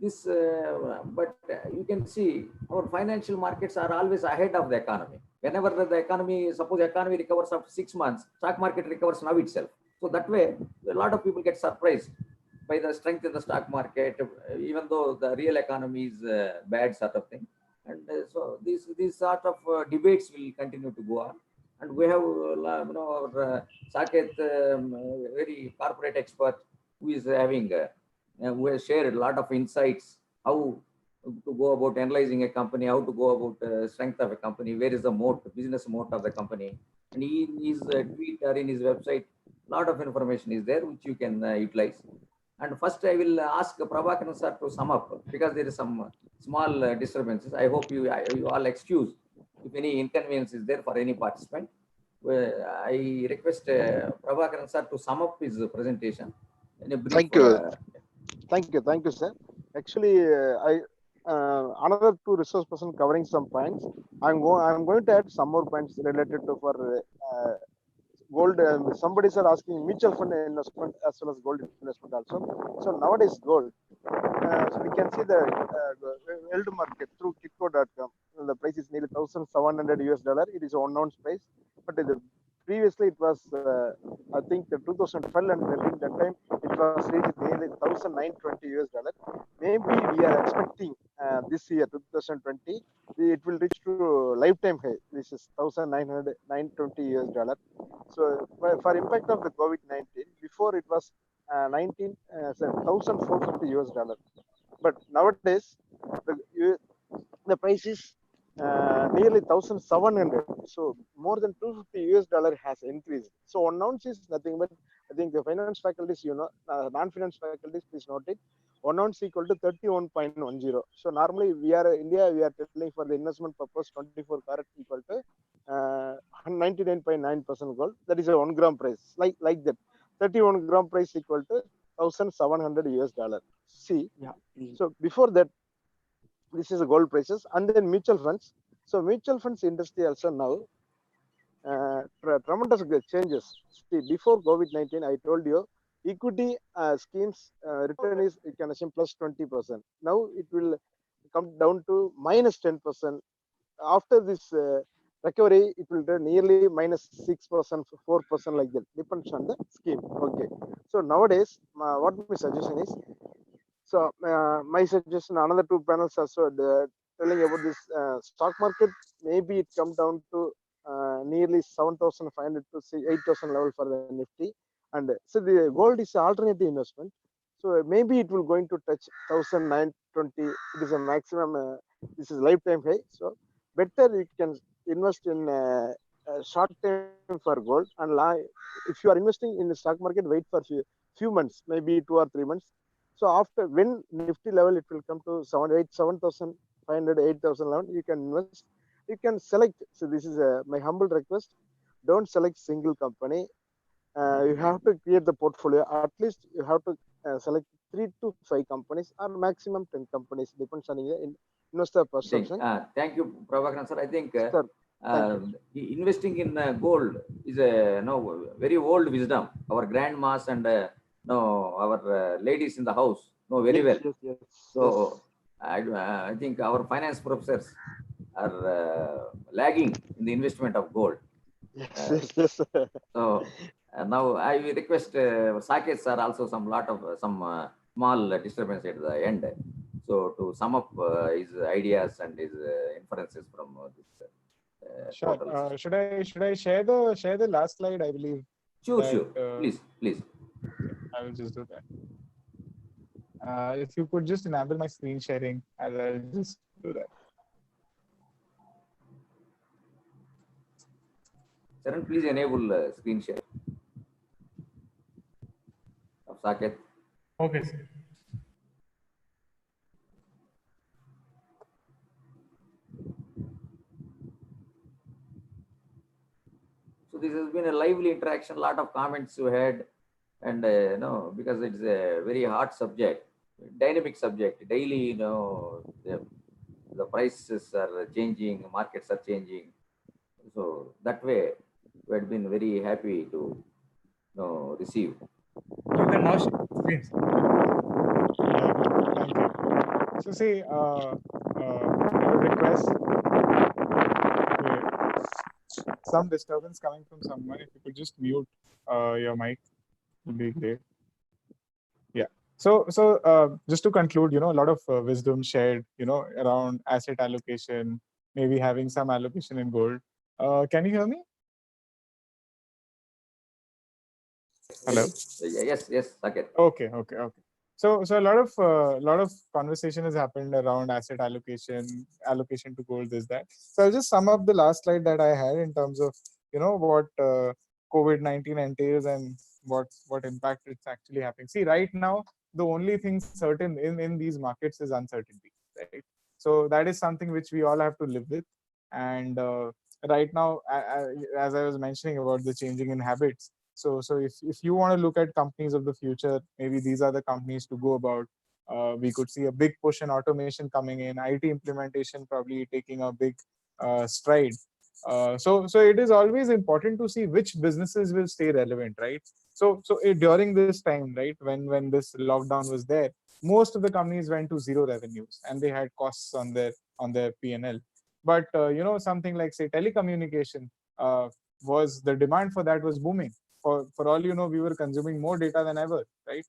this, but you can see our financial markets are always ahead of the economy. Whenever the economy, suppose the economy recovers after 6 months, stock market recovers now itself. So that way, a lot of people get surprised by the strength in the stock market, even though the real economy is bad sort of thing. And so these sort of debates will continue to go on. And we have, our Saket, very corporate expert, who is having, who has shared a lot of insights how to go about analyzing a company, how to go about strength of a company, where is the moat, business moat of the company. And in his tweet or in his website, lot of information is there which you can utilize. And first, I will ask Prabhakaran sir to sum up because there is some small disturbances. I hope you all excuse if any inconvenience is there for any participant. I request Prabhakaran sir to sum up his presentation in a brief. Thank you, sir. Actually, I another two resource person covering some points. I'm going to add some more points related to for gold. Somebody is asking mutual fund investment as well as gold investment also. So nowadays gold, so we can see the world market through Kitco.com. The price is nearly $1,700 US. It is an unknown price, but previously it was I think the 2012 and 13, that time it was reached nearly $1,920 US. Maybe we are expecting this year 2020 it will reach to lifetime high. This is $920 US. So for impact of the COVID-19, before it was 1,450 US. But nowadays the price is nearly 1,700. So more than $250 has increased. So 1 ounce is nothing but, I think the finance faculties, non-finance faculties, please note it. 1 ounce equal to 31.10. So normally we are India, we are telling for the investment purpose 24 carat equal to 99.9% gold. That is a 1 gram price, like that. 31 gram price equal to $1,700 US. See, Yeah. so before that, this is the gold prices, and then mutual funds. So mutual funds industry also now tremendous changes. See, before COVID-19, I told you equity schemes return is, you can assume, plus 20%. Now it will come down to minus 10%. After this recovery, it will turn nearly minus 6%, 4%, like that. Depends on the scheme. Okay. So nowadays, what my suggestion is, so my suggestion, another two panels also telling about this stock market. Maybe it come down to nearly 7,500 to 8,000 level for the Nifty. And so the gold is an alternative investment. So maybe it will going to touch 1,920. It is a maximum. This is lifetime high. So better you can invest in short term for gold. And if you are investing in the stock market, wait for few months, maybe 2 or 3 months. So after, when Nifty level, it will come to 7,500, 8,000 level, you can invest. You can select. So this is my humble request. Don't select single company. You have to create the portfolio. At least you have to select 3 to 5 companies or maximum 10 companies. Depends on the investor perception. Thank you, Prabhakaran sir. I think Sir, investing in gold is a very old wisdom. Our grandmas and our ladies in the house know very well. Yes. So I think our finance professors are lagging in the investment of gold. Yes. So now I will request Saket sir also some small disturbance at the end. So to sum up his ideas and his inferences from this. Sure. Portal. Should I share the last slide? I believe. Sure. Please. I will just do that. If you could just enable my screen sharing, I'll just do that. Sharon, please enable screen share of Saket. Okay, sir. So this has been a lively interaction, a lot of comments you had, and because it's a very hot subject, dynamic subject. Daily, the prices are changing, markets are changing. So that way, we had been very happy to receive. You can now share the screen, sir. Thank you. So see, I would request. Okay. Some disturbance coming from someone. If you could just mute your mic. would be great. Yeah. So just to conclude, a lot of wisdom shared, around asset allocation, maybe having some allocation in gold. Can you hear me? Hello. Yes, Saket. Okay. So a lot of conversation has happened around asset allocation to gold, this that. So I'll just sum up the last slide that I had in terms of what COVID-19 entails and what impact it's actually having. See, right now the only thing certain in these markets is uncertainty, right? So that is something which we all have to live with. And right now, as I was mentioning about the changing in habits, so if you want to look at companies of the future, maybe these are the companies to go about. We could see a big push in automation coming in, IT implementation probably taking a big stride. So it is always important to see which businesses will stay relevant, right? During this time, right, when this lockdown was there, most of the companies went to zero revenues and they had costs on their P&L. But something like, say, telecommunication, was the demand for that was booming. For all you know, we were consuming more data than ever, right?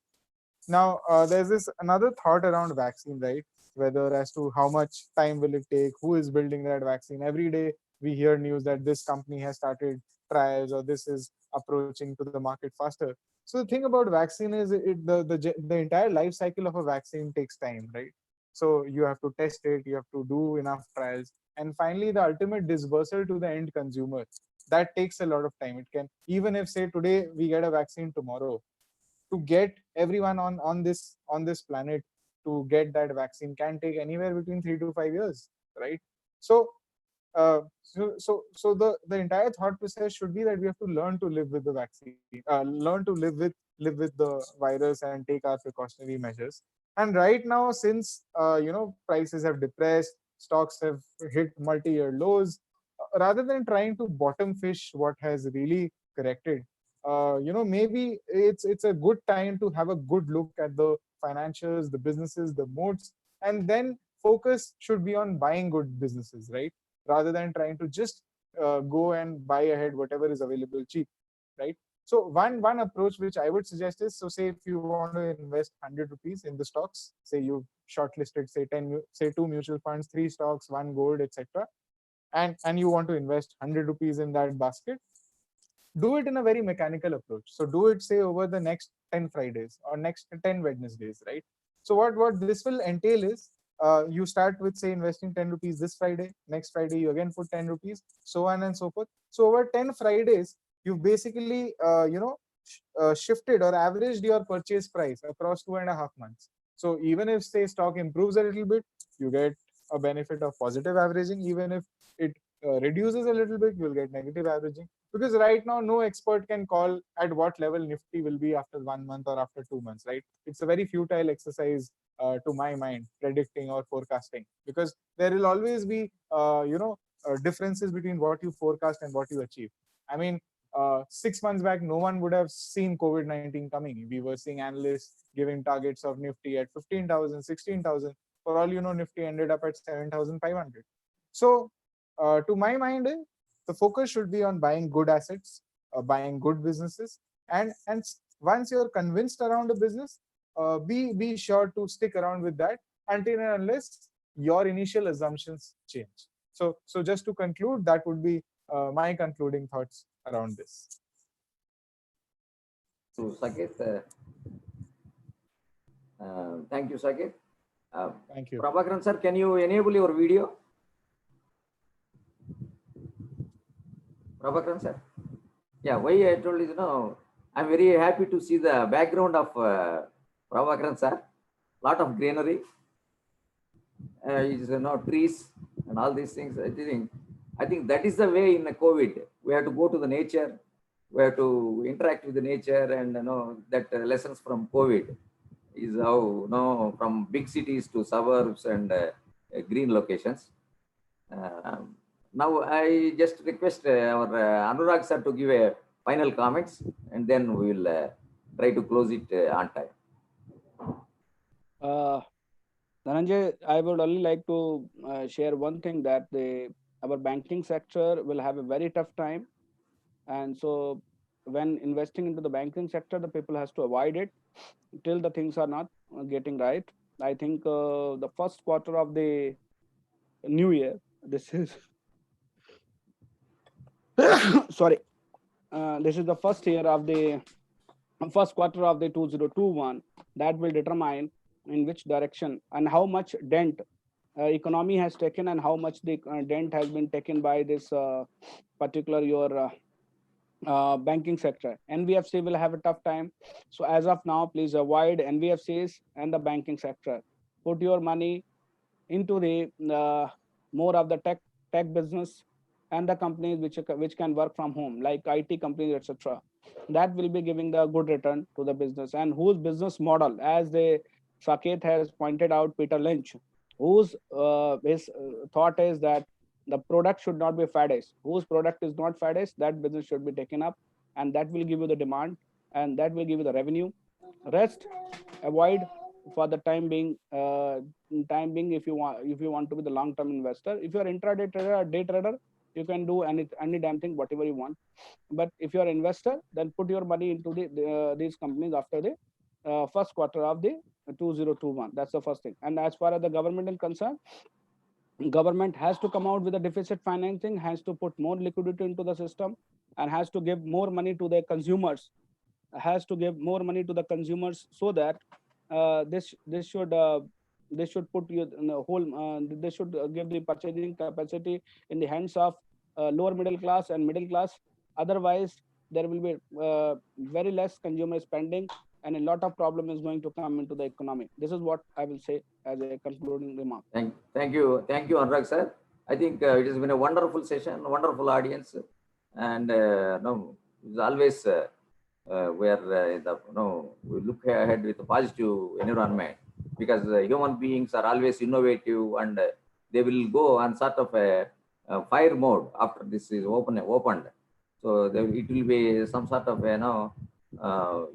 Now, there's this another thought around vaccine, right? Whether as to how much time will it take, who is building that vaccine. Every day we hear news that this company has started trials or this is approaching to the market faster. So the thing about vaccine is the entire life cycle of a vaccine takes time, right? So you have to test it, you have to do enough trials, and finally the ultimate dispersal to the end consumer, that takes a lot of time. It can, even if say today we get a vaccine tomorrow, to get everyone on this planet to get that vaccine can take anywhere between 3 to 5 years, right? So uh, so so so the entire thought process should be that we have to learn to live with the vaccine, learn to live with the virus and take our precautionary measures. And right now, since prices have depressed, stocks have hit multi-year lows, rather than trying to bottom fish what has really corrected, maybe it's a good time to have a good look at the financials, the businesses, the modes, and then focus should be on buying good businesses, right? Rather than trying to just go and buy ahead whatever is available cheap, right? So one approach which I would suggest is, so say if you want to invest 100 rupees in the stocks, say you've shortlisted, say 2 mutual funds, 3 stocks, 1 gold, etc., and you want to invest 100 rupees in that basket, do it in a very mechanical approach. So do it, say, over the next 10 Fridays or next 10 Wednesdays, right? So what this will entail is, you start with, say, investing 10 rupees this Friday, next Friday you again put 10 rupees, so on and so forth. So over 10 Fridays, you've basically shifted or averaged your purchase price across 2.5 months. So even if, say, stock improves a little bit, you get a benefit of positive averaging. Even if it reduces a little bit, you'll get negative averaging. Because right now no expert can call at what level Nifty will be after 1 month or after 2 months, right? It's a very futile exercise, to my mind, predicting or forecasting, because there will always be differences between what you forecast and what you achieve. I mean, 6 months back no one would have seen COVID-19 coming. We were seeing analysts giving targets of Nifty at 15,000, 16,000. For all you know, Nifty ended up at 7,500. So to my mind, the focus should be on buying good assets, buying good businesses, and once you're convinced around a business, be sure to stick around with that until and unless your initial assumptions change. So just to conclude, that would be my concluding thoughts around this. So Saket, thank you, Saket. Thank you. Prabhakaran sir, can you enable your video? Prabhakaran sir. Yeah, why I told you, I'm very happy to see the background of Prabhakaran sir. Lot of greenery, trees and all these things. I think that is the way in the COVID. We have to go to the nature. We have to interact with the nature, and that lessons from COVID is how from big cities to suburbs and green locations. Now I just request our Anurag sir to give a final comments, and then we will try to close it on time. Dhananjay, I would only like to share one thing, that our banking sector will have a very tough time. And so when investing into the banking sector, the people has to avoid it till the things are not getting right. I think the first quarter of the new year, this is sorry, this is the first quarter of the 2021 that will determine in which direction and how much dent economy has taken and how much the dent has been taken by this particular your banking sector. NBFC will have a tough time. So as of now, please avoid NBFCs and the banking sector. Put your money into the more of the tech business and the companies which can work from home, like IT companies, etc. That will be giving the good return to the business, and whose business model, as the Saket has pointed out, Peter Lynch, whose his thought is that the product should not be faddish. Whose product is not faddish, that business should be taken up, and that will give you the demand, and that will give you the revenue. Rest, avoid for the time being. If you want to be the long term investor. If you are intraday trader or day trader, you can do any damn thing, whatever you want. But if you are investor, then put your money into these companies after the first quarter of the 2021. That's the first thing. And as far as the government is concerned, government has to come out with a deficit financing, has to put more liquidity into the system, and has to give more money to the consumers, so that this should put you in the whole they should give the purchasing capacity in the hands of lower middle class and middle class. Otherwise there will be very less consumer spending, and a lot of problem is going to come into the economy. This is what I will say as a concluding remark. Thank you, Anurag sir. I think it has been a wonderful session, wonderful audience, and no, it's always we look ahead with a positive environment, because human beings are always innovative, and they will go on sort of a fire mode after this is opened. So it will be some sort of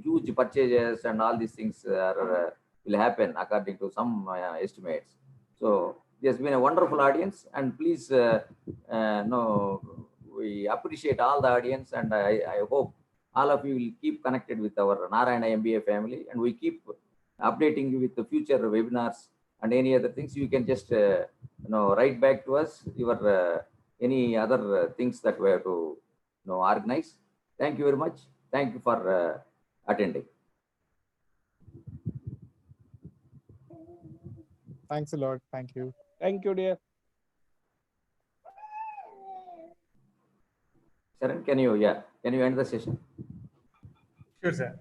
huge purchases, and all these things will happen according to some estimates. So there's been a wonderful audience, and please we appreciate all the audience, and I hope all of you will keep connected with our Narayana MBA family, and we keep updating you with the future webinars and any other things. You can just write back to us your any other things that we have to organize. Thank you very much. Thank you for attending. Thanks a lot. Thank you. Thank you, dear. Sharon, can you end the session? Sure, sir.